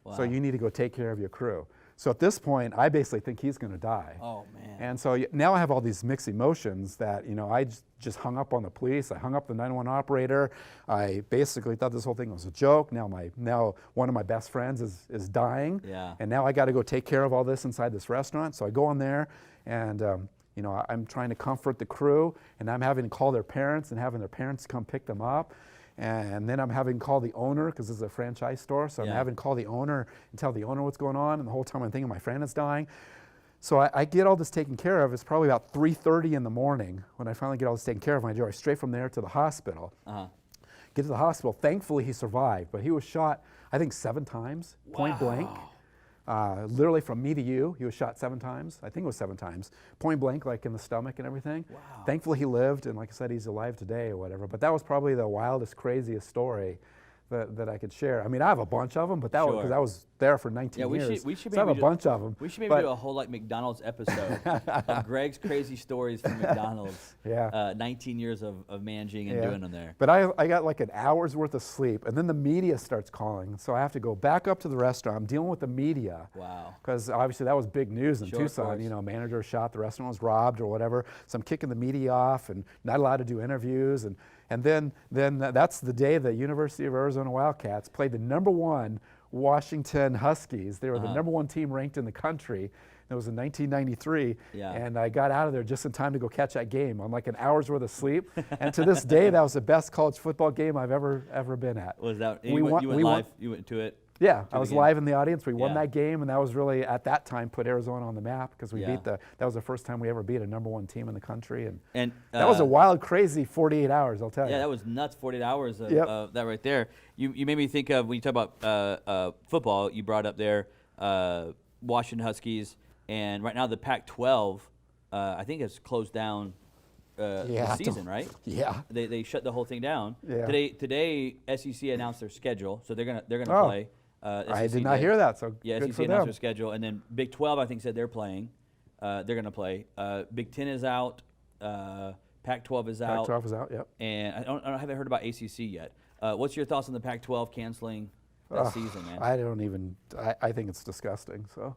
Wow. So you need to go take care of your crew. So at this point, I basically think he's going to die. Oh, man. And so now I have all these mixed emotions that, I just hung up on the police. I hung up the 911 operator. I basically thought this whole thing was a joke. Now one of my best friends is dying. Yeah. And now I got to go take care of all this inside this restaurant. So I go in there, and I'm trying to comfort the crew, and I'm having to call their parents and having their parents come pick them up. And then I'm having to call the owner, because this is a franchise store, so I'm having to call the owner and tell the owner what's going on, and the whole time I'm thinking my friend is dying. So I get all this taken care of. It's probably about 3:30 in the morning when I finally get all this taken care of. I drive straight from there to the hospital. Get to the hospital. Thankfully, he survived, but he was shot, I think, 7 times, point blank. Literally from me to you, he was shot 7 times. I think it was 7 times, point blank, like in the stomach and everything. Wow. Thankfully, he lived, and like I said, he's alive today or whatever. But that was probably the wildest, craziest story that I could share. I mean, I have a bunch of them, but that was because I was there for 19 years. We should so I have a bunch of them. We should maybe do a whole McDonald's episode of Greg's crazy stories from McDonald's. 19 years of managing and doing them there. But I got like an hour's worth of sleep, and then the media starts calling. So I have to go back up to the restaurant. I'm dealing with the media. Wow. Because obviously that was big news in Tucson. Manager shot, the restaurant was robbed or whatever. So I'm kicking the media off and not allowed to do interviews. And then that's the day the University of Arizona Wildcats played the #1 Washington Huskies. They were the #1 team ranked in the country. It was in 1993, and I got out of there just in time to go catch that game on like an hour's worth of sleep. And to this day, that was the best college football game I've ever been at. Was that you went live? You went to it? Yeah, I was live in the audience. We won that game, and that was really, at that time, put Arizona on the map because we beat that was the first time we ever beat a #1 team in the country. And that was a wild, crazy 48 hours, I'll tell you. Yeah, that was nuts, 48 hours of that right there. You made me think of, when you talk about football, you brought up there Washington Huskies, and right now the Pac-12, I think, has closed down the season, right? Yeah. They shut the whole thing down. Yeah. Today SEC announced their schedule, so they're gonna play. I did not hear that, so good SEC for announced them. their schedule, and then Big 12 I think said they're playing. They're gonna play. Big 10 is out. Pac-12 is out. Pac-12 is out. Yep. And I haven't heard about ACC yet. What's your thoughts on the Pac-12 canceling that season, man? I think it's disgusting. So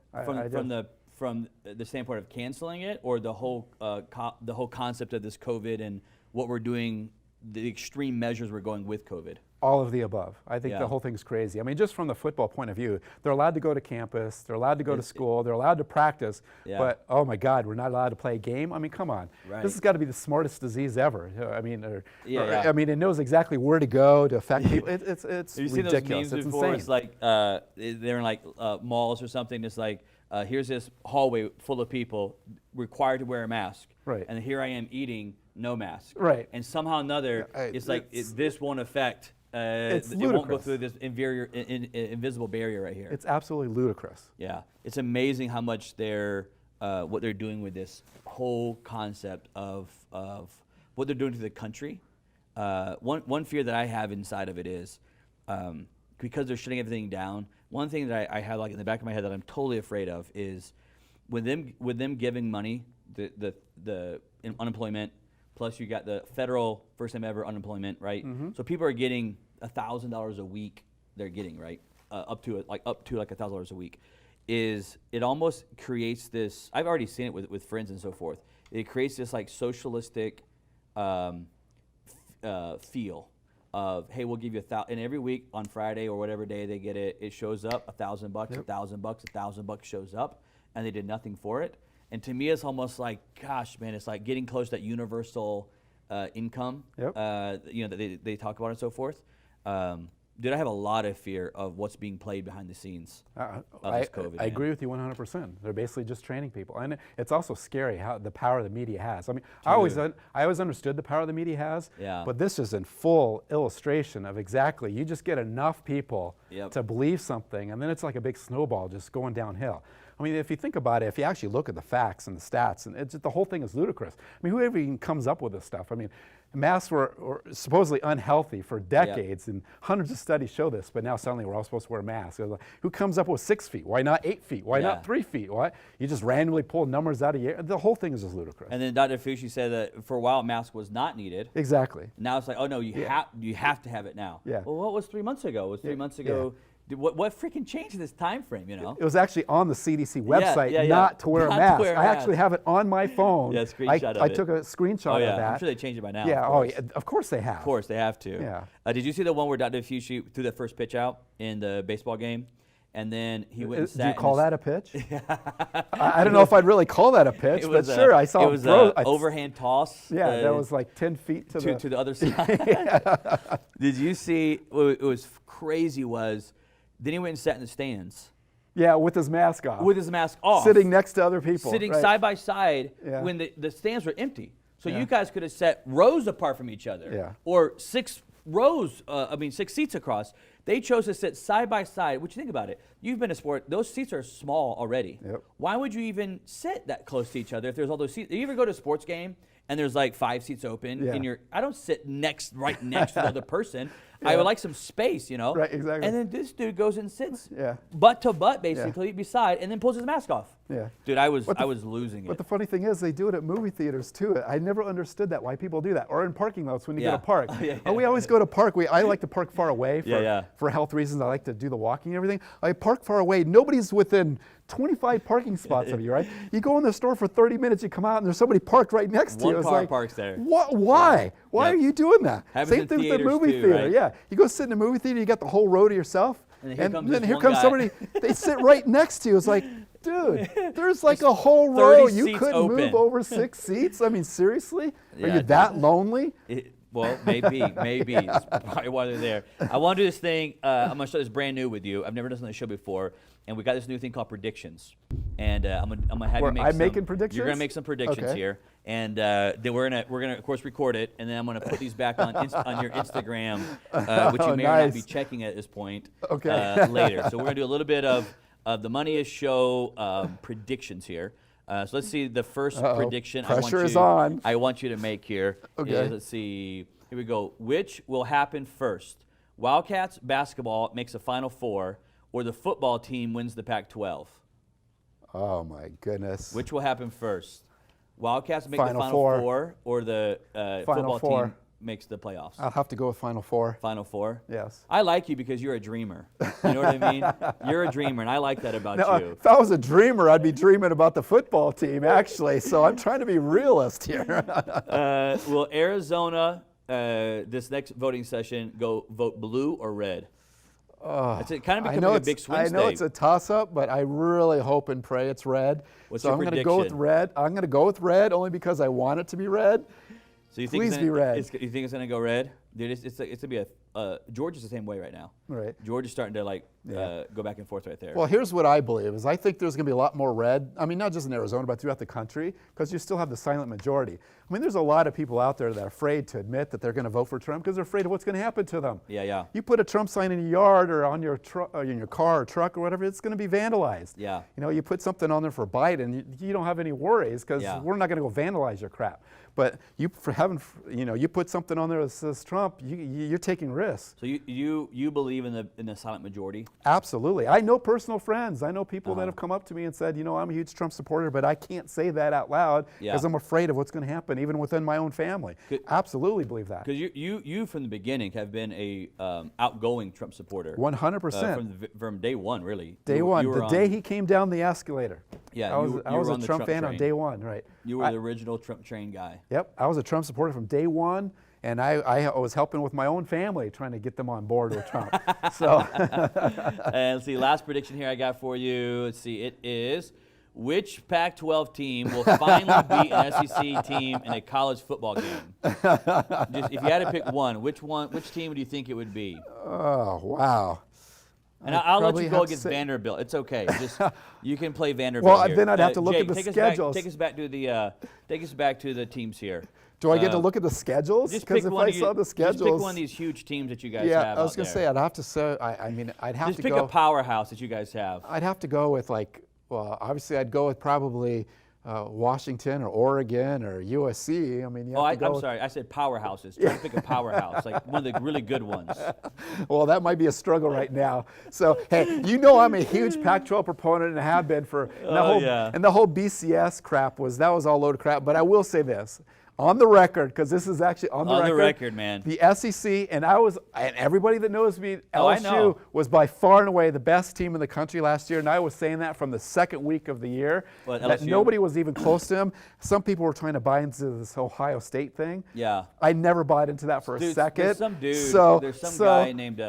from the standpoint of canceling it, or the whole concept of this COVID and what we're doing, the extreme measures we're going with COVID. All of the above. I think the whole thing's crazy. I mean, just from the football point of view, they're allowed to go to campus, they're allowed to go to school, they're allowed to practice, but oh my God, we're not allowed to play a game? I mean, come on. Right. This has got to be the smartest disease ever. I mean, I mean, it knows exactly where to go to affect people. It's Have you ridiculous. seen those memes it's before? insane. It's like they're in like malls or something. It's like, here's this hallway full of people required to wear a mask. Right. And here I am eating no mask. Right. And somehow or another, it's like this won't affect. It's it won't go ludicrous. through this invisible barrier right here. It's absolutely ludicrous. Yeah, it's amazing how much what they're doing with this whole concept of what they're doing to the country. One fear that I have inside of it is because they're shutting everything down. One thing that I have like in the back of my head that I'm totally afraid of is with them giving money the unemployment, plus you got the federal first time ever unemployment, right? So people are getting $1,000 a week. They're getting right up to like $1,000 a week. It almost creates this? I've already seen it with friends and so forth. It creates this like socialistic feel of, hey, we'll give you $1,000, and every week on Friday or whatever day they get it, it shows up $1,000, $1,000 shows up, and they did nothing for it. And to me, it's almost like, gosh, man, it's like getting close to that universal income, that they talk about and so forth. Dude, I have a lot of fear of what's being played behind the scenes of this COVID. I agree with you 100%. They're basically just training people, and it's also scary how the power the media has. I mean, I always understood the power the media has, but this is in full illustration of exactly. You just get enough people to believe something, and then it's like a big snowball just going downhill. I mean, if you think about it, if you actually look at the facts and the stats, and the whole thing is ludicrous. I mean, whoever even comes up with this stuff. I mean, masks were supposedly unhealthy for decades, and hundreds of studies show this, but now suddenly we're all supposed to wear masks. Like, who comes up with 6 feet? Why not 8 feet? Why not 3 feet? Why? You just randomly pull numbers out of the air. The whole thing is just ludicrous. And then Dr. Fauci said that for a while, mask was not needed. Exactly. Now it's like, oh no, you have to have it now. Yeah. Well, what was 3 months ago? Was 3 months ago? What freaking changed this time frame, you know? It was actually on the CDC website not to wear a mask. I actually have it on my phone. Yeah, screenshot of it. I took a screenshot of that. I'm sure they changed it by now. Yeah, of course they have. Of course they have to. Yeah. Did you see the one where Dr. Fauci threw that first pitch out in the baseball game? And then he went and sat. Do you call that a pitch? I don't know if I'd really call that a pitch, but sure, I saw it was an overhand toss. Yeah, that was like 10 feet to the other side. Did you see? What was crazy was, then he went and sat in the stands. Yeah, with his mask off. With his mask off. Sitting next to other people. Sitting side by side when the stands were empty. So you guys could have sat rows apart from each other. Yeah. Or 6 seats across. They chose to sit side by side. What you think about it? You've been to sport. Those seats are small already. Yep. Why would you even sit that close to each other if there's all those seats? You ever go to a sports game and there's like 5 seats open? Yeah. I don't sit right next to the other person. I would like some space, you know? Right, exactly. And then this dude goes and sits Yeah. butt to butt, basically, beside, and then pulls his mask off. Yeah. Dude, I was losing it. But the funny thing is, they do it at movie theaters too. I never understood that, why people do that. Or in parking lots when you go to park. We always go to park. I like to park far away for health reasons. I like to do the walking and everything. I park far away. Nobody's within 25 parking spots of you, right? You go in the store for 30 minutes, you come out, and there's somebody parked right next to you. One car parks there. Why? Why are you doing that? Happens Same in thing with the theaters movie too, theater. right? Yeah. You go sit in a movie theater, you got the whole row to yourself. And then here one comes guy. somebody, they sit right next to you. It's like, dude, there's like a whole row. You couldn't move over 6 seats? I mean, seriously? Are you that lonely? Well, maybe. That's probably why they're there. I want to do this thing. I'm going to show this brand new with you. I've never done this on the show before. And we got this new thing called predictions. And I'm gonna have you make I'm making predictions? You're going to make some predictions here. And then we're gonna of course record it. And then I'm going to put these back on your Instagram, which you may or not be checking at this point later. So we're going to do a little bit of the Money Show predictions here. So let's see the first prediction. Pressure is on. I want you to make here. Okay. Let's see. Here we go. Which will happen first? Wildcats basketball makes a Final Four, or the football team wins the Pac-12? Oh my goodness. Which will happen first? Wildcats make the Final Four, or the football team makes the playoffs? I'll have to go with Final Four. Final Four? Yes. I like you because you're a dreamer. You know what I mean? You're a dreamer, and I like that about you. If I was a dreamer, I'd be dreaming about the football team, actually. So I'm trying to be realist here. Will Arizona, this next voting session, vote blue or red? It's kind of becoming a big swing state. I know it's a toss-up, but I really hope and pray it's red. What's so your I'm going to prediction? go with red. I'm going to go with red only because I want it to be red. So you think Please be red. You think it's going to go red? Dude, it's going to be Georgia's the same way right now. Right. Georgia's starting to go back and forth right there. Well, here's what I believe is I think there's going to be a lot more red. I mean, not just in Arizona, but throughout the country, because you still have the silent majority. I mean, there's a lot of people out there that are afraid to admit that they're going to vote for Trump because they're afraid of what's going to happen to them. Yeah. You put a Trump sign in your yard or on your in your car or truck or whatever, it's going to be vandalized. Yeah. You know, you put something on there for Biden, you don't have any worries because we're not going to go vandalize your crap. But you put something on there that says Trump, you're taking risks. risk. So you believe in the silent majority? Absolutely. I know personal friends. I know people Uh-huh. that have come up to me and said, I'm a huge Trump supporter, but I can't say that out loud because Yeah. I'm afraid of what's going to happen, even within my own family. Absolutely believe that. Because you from the beginning have been a outgoing Trump supporter. 100%. From day one, really. Day You- one, you were the on- day he came down the escalator. Yeah, I you was, were- I you was were a on the Trump Trump fan on train. day one, right? You were the original Trump train guy. Yep, I was a Trump supporter from day one, and I was helping with my own family trying to get them on board with Trump. So, And let's see, last prediction here I got for you. Let's see, it is which Pac-12 team will finally beat an SEC team in a college football game? Just, if you had to pick which team do you think it would be? oh wow. And I'll let probably you go have to against say- Vanderbilt. It's okay. Just you can play Vanderbilt. Well, here. then I'd have to look at Jake, the take schedules. Take us back to the teams here. Do I get to look at the schedules? Just Because pick if one I of you- saw the schedules, Just pick one of these huge teams that you guys yeah, have. I was out going to there. say I'd have to say. I'd have Just to pick go. a powerhouse that you guys have. I'd have to go with obviously I'd go with probably Washington or Oregon or USC. I mean, you have to go I'm with- sorry. I said powerhouses. Try to pick a powerhouse, like one of the really good ones. Well, that might be a struggle right now. So, hey, I'm a huge Pac-12 proponent and have been for. And the whole BCS crap was all load of crap. But I will say this. On the record, because this is actually on the record. On the record, man. The SEC, and everybody that knows me, Oh, I LSU know. was by far and away the best team in the country last year, and I was saying that from the second week of the year. What, that LSU? nobody was even close to them. Some people were trying to buy into this Ohio State thing. Yeah. I never bought into that for a Dude, second. there's some dude. So, there's some so- guy named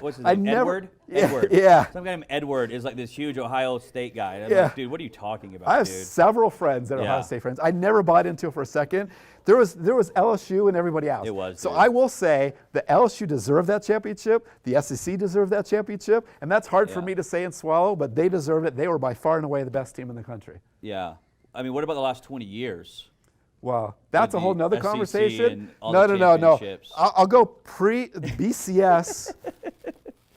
what's his I name? never- Edward. Yeah, Edward. yeah. Some guy named Edward is like this huge Ohio State guy. And I'm Yeah. like, dude, what are you talking about, I have dude? several friends that are Yeah. Ohio State friends. I never bought into it for a second. There was LSU and everybody else. It was, So dude. I will say that LSU deserved that championship. The SEC deserved that championship, and that's hard for Yeah. me to say and swallow. But they deserved it. They were by far and away the best team in the country. Yeah. I mean, what about the last 20 years? Well, that's a the whole nother SEC conversation. and all No, the no, no, no. championships. I'll go BCS.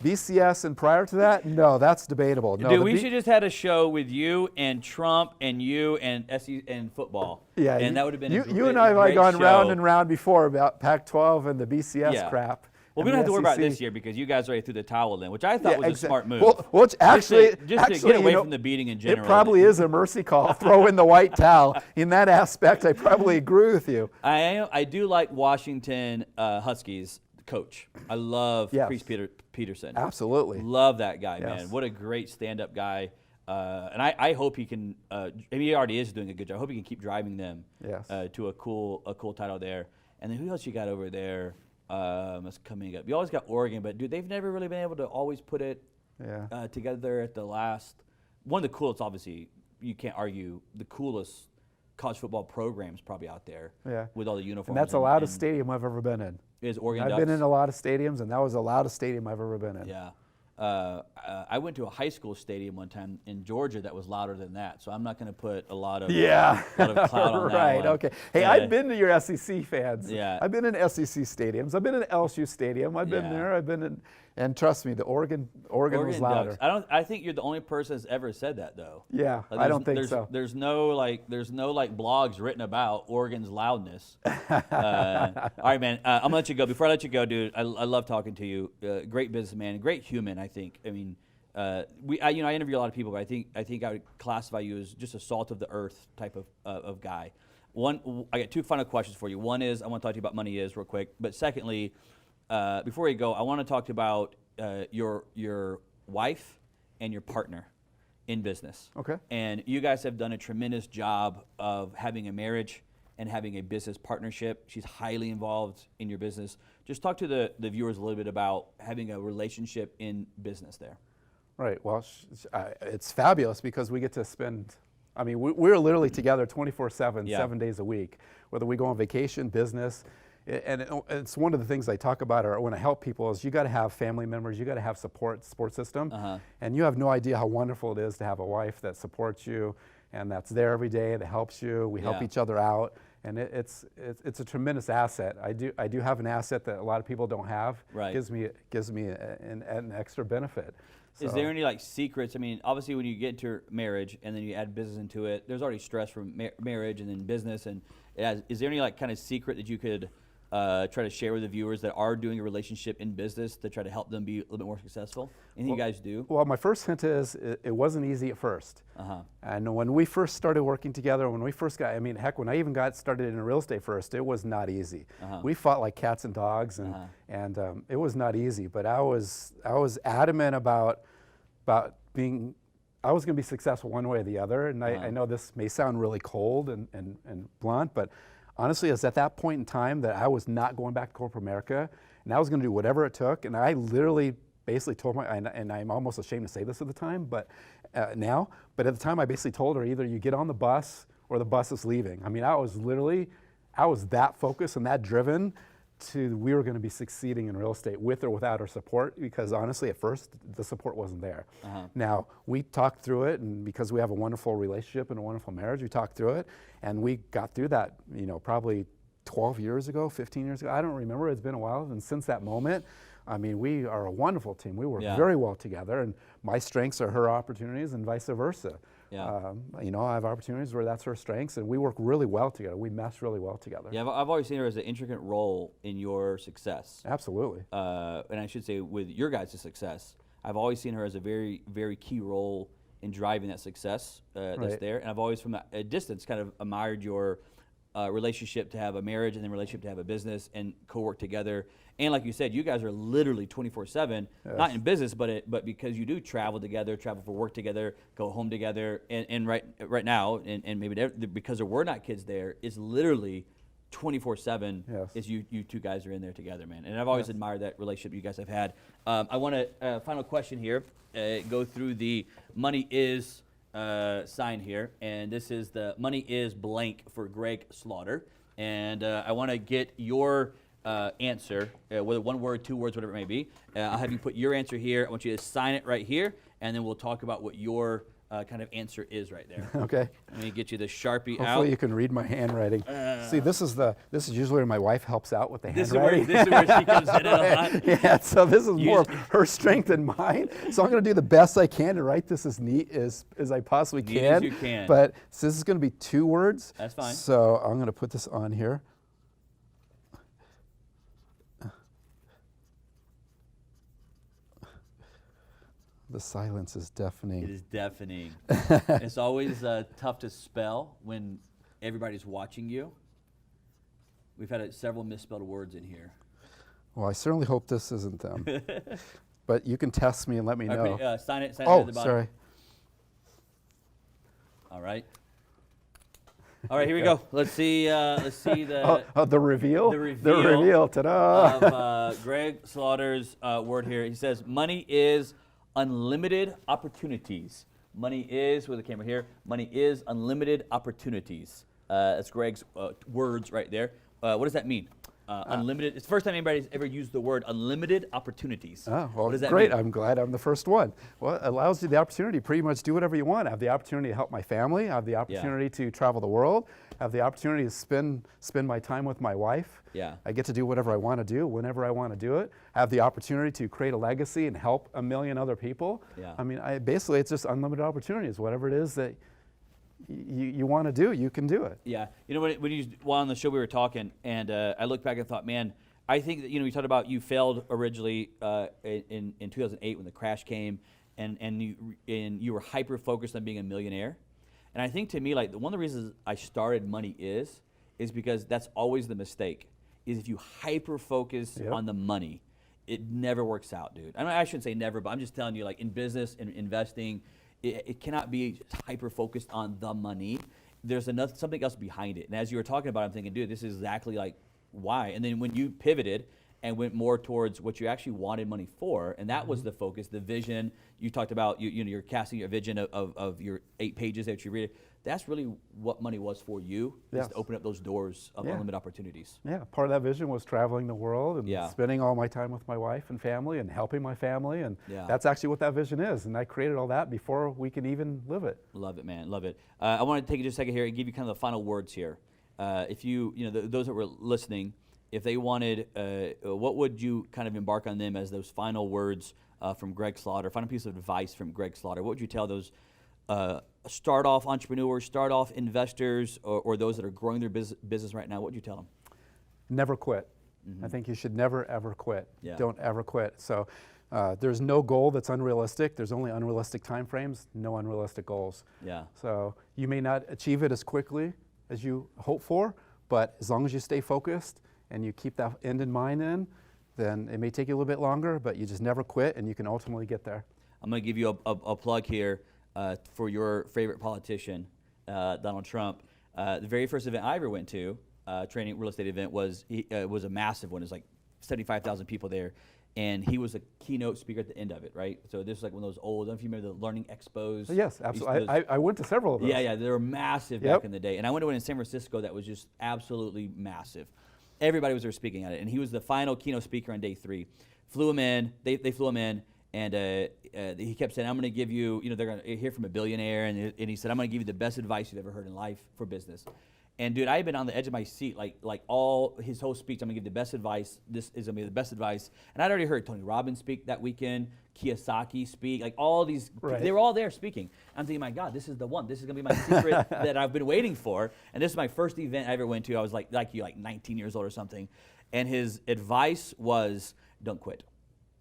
BCS and prior to that, no, that's debatable. No, Dude, the we B- should just had a show with you and Trump and you and and football. Yeah, and that would have been you and I have great gone round show. and round before about Pac-12 and the BCS Yeah. crap. Well, we don't have to worry about this year because you guys already threw the towel in, which I thought was a smart move. Well, actually, just to get away from the beating in general. It probably is a mercy call. Throw in the white towel. In that aspect, I probably agree with you. I do like Washington Huskies coach. I love Yes. Chris Peterson. Absolutely. Love that guy, man. Yes. What a great stand-up guy. And I hope he can. He already is doing a good job. I hope he can keep driving them Yes. to a cool title there. And then who else you got over there? That's coming up. You always got Oregon, but dude, they've never really been able to always put it Yeah. together at the last. One of the coolest, obviously, you can't argue, the coolest college football programs probably out there. Yeah. With all the uniforms. And that's the loudest stadium I've ever been in. Is Oregon I've Ducks. been in a lot of stadiums, and that was the loudest stadium I've ever been in. Yeah. I went to a high school stadium one time in Georgia that was louder than that, so I'm not going to put a lot of Yeah. clout on that right. one. Okay. Hey, I've been to your SEC fans. Yeah. I've been in SEC stadiums. I've been in LSU Stadium. I've been Yeah. there. I've been in, and trust me, the Oregon was louder. Ducks. I think you're the only person that's ever said that though. Yeah, Like, I don't think there's, so. There's no blogs written about Oregon's loudness. All right, man. I'm gonna let you go. Before I let you go, dude, I love talking to you. Great businessman, great human. I think. I mean, I interview a lot of people, but I think I would classify you as just a salt of the earth type of guy. I got two final questions for you. One is I want to talk to you about Money Is real quick, but secondly, before we go, I want to talk to you about your wife and your partner in business. Okay. And you guys have done a tremendous job of having a marriage and having a business partnership. She's highly involved in your business. Just talk to the viewers a little bit about having a relationship in business there. Right. Well, it's fabulous because we get to spend. I mean, we're literally together 24/7, Yeah. 7 days a week. Whether we go on vacation, business, and it's one of the things I talk about or when I help people is you got to have family members, you got to have support system, and you have no idea how wonderful it is to have a wife that supports you and that's there every day, that helps you. We help Yeah. each other out, and it's a tremendous asset. I do have an asset that a lot of people don't have. Right. Gives me an extra benefit. Is So- there any secrets? I mean, obviously when you get into marriage and then you add business into it, there's already stress from marriage and then business. And is there any kind of secret that you could try to share with the viewers that are doing a relationship in business to try to help them be a little bit more successful? Anything you guys do? Well, my first hint is it wasn't easy at first. And when we first started working together, when we first got, I mean, heck, when I even got started in real estate first, it was not easy. We fought like cats and dogs, and it was not easy. But I was adamant about being, I was going to be successful one way or the other. And I know this may sound really cold and blunt, but honestly, it's at that point in time that I was not going back to corporate America, and I was going to do whatever it took. And I literally basically told and I'm almost ashamed to say this at the time, but now, but at the time I basically told her either you get on the bus or the bus is leaving. I mean, I was that focused and that driven to we were going to be succeeding in real estate with or without her support, because honestly, at first, the support wasn't there. Now, we talked through it, and because we have a wonderful relationship and a wonderful marriage, we talked through it, and we got through that, you know, probably 12 years ago, 15 years ago. I don't remember. It's been a while, and since that moment, I mean, we are a wonderful team. We work very well together, and my strengths are her opportunities and vice versa. You know, I have opportunities where that's her strengths, and we work really well together. We mesh really well together. Yeah, I've always seen her as an intricate role in your success. Absolutely. And I should say with your guys' success, I've always seen her as a very, very key role in driving that success that's there. And I've always, from a distance, kind of admired your relationship to have a marriage and then relationship to have a business and co-work together. And like you said, you guys are literally 24/7, not in business, but because you do travel together, travel for work together, go home together. And right now, and maybe because there were not kids there, it's literally 24/7 is you two guys are in there together, man. And I've always admired that relationship you guys have had. I want to, final question here, go through the money is sign here, and this is the money is blank for Greg Slaughter, and I want to get your answer, whether one word, 2 words, whatever it may be. I'll have you put your answer here. I want you to sign it right here, and then we'll talk about what your kind of answer is right there. Okay. Let me get you the Sharpie out. Hopefully you can read my handwriting. See, this is usually where my wife helps out with the This handwriting. is where she comes in a lot. Yeah, so this is more of her strength than mine. So I'm going to do the best I can to write this as neat as I possibly can. Neat as you can. But so this is going to be 2 words. That's fine. So I'm going to put this on here. The silence is deafening. It is deafening. It's always tough to spell when everybody's watching you. We've had several misspelled words in here. Well, I certainly hope this isn't them. But you can test me and let me know. Okay, sign it at the bottom. Sorry. All right. All right, here we go. Let's see the The reveal? The reveal. The reveal. Ta-da! Of Greg Slaughter's word here. He says, money is unlimited opportunities. Money is, with the camera here, money is unlimited opportunities. That's Greg's words right there. What does that mean? Unlimited. It's the first time anybody's ever used the word unlimited opportunities. Oh, well, what does that great. mean? I'm glad I'm the first one. Well, it allows you the opportunity to pretty much do whatever you want. I have the opportunity to help my family. I have the opportunity to travel the world. I have the opportunity to spend my time with my wife. Yeah. I get to do whatever I want to do, whenever I want to do it. I have the opportunity to create a legacy and help a million other people. Yeah. I mean, basically, it's just unlimited opportunities. Whatever it is that you want to do, you can do it. Yeah. You know, while on the show we were talking, and I looked back and thought, man, I think that, you know, you talked about you failed originally in 2008 when the crash came, and you were hyper focused on being a millionaire. And I think to me, like, one of the reasons I started Money is because that's always the mistake, is if you hyper focus on the money, it never works out, dude. I mean, I shouldn't say never, but I'm just telling you, like, in business and investing, it cannot be hyper focused on the money. There's something else behind it. And as you were talking about it, I'm thinking, dude, this is exactly like why. And then when you pivoted and went more towards what you actually wanted money for, and that was the focus, the vision. You talked about you're casting your vision of your 8 pages that you read. That's really what money was for you, is to open up those doors of unlimited opportunities. Yeah, part of that vision was traveling the world and spending all my time with my wife and family and helping my family, and that's actually what that vision is. And I created all that before we can even live it. Love it, man, love it. I want to take just a second here and give you kind of the final words here. If those that were listening, if they wanted, what would you kind of embark on them as those final words from Greg Slaughter, final piece of advice from Greg Slaughter? What would you tell those start-off entrepreneurs, start-off investors, or those that are growing their business right now? What would you tell them? Never quit. I think you should never, ever quit. Yeah. Don't ever quit. So there's no goal that's unrealistic. There's only unrealistic time frames, no unrealistic goals. Yeah. So you may not achieve it as quickly as you hope for, but as long as you stay focused and you keep that end in mind then it may take you a little bit longer, but you just never quit and you can ultimately get there. I'm going to give you a plug here for your favorite politician, Donald Trump. The very first event I ever went to, training real estate event, was a massive one. It was like 75,000 people there. And he was a keynote speaker at the end of it, right? So this is like one of those old, I don't know if you remember the Learning Expos. Yes, absolutely. I went to several of those. Yeah, they were massive back in the day. And I went to one in San Francisco that was just absolutely massive. Everybody was there speaking at it. And he was the final keynote speaker on day 3. Flew him in, they flew him in, and he kept saying, I'm going to give you, they're going to hear from a billionaire. And he said, I'm going to give you the best advice you've ever heard in life for business. And dude, I had been on the edge of my seat, like all his whole speech. I'm gonna give the best advice. This is gonna be the best advice. And I'd already heard Tony Robbins speak that weekend, Kiyosaki speak, like all these. Right. They were all there speaking. I'm thinking, my God, this is the one. This is gonna be my secret that I've been waiting for. And this is my first event I ever went to. I was like you, like 19 years old or something. And his advice was, don't quit.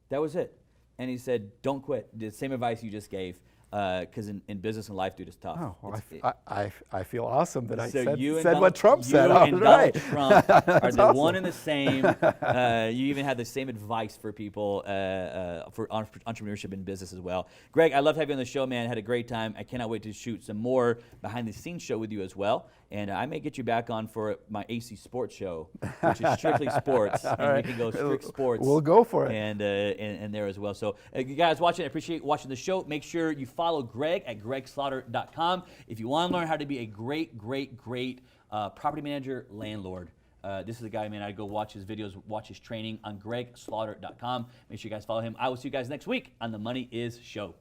That was it. And he said, don't quit. The same advice you just gave. Because in business and life, dude, it's tough. Oh, well, I feel awesome that I said Donald, what Trump said. You and right. Donald Trump are the awesome. one and the same. You even had the same advice for people for entrepreneurship and business as well. Greg, I loved having you on the show, man. I had a great time. I cannot wait to shoot some more behind-the-scenes show with you as well. And I may get you back on for my AC Sports show, which is strictly sports. And right. we can go strict sports. We'll go for it. And there as well. So you guys watching, I appreciate watching the show. Make sure you follow Greg at gregslaughter.com if you want to learn how to be a great property manager, landlord. This is the guy, man. I go watch his videos, watch his training on gregslaughter.com. Make sure you guys follow him. I will see you guys next week on The Money Is Show.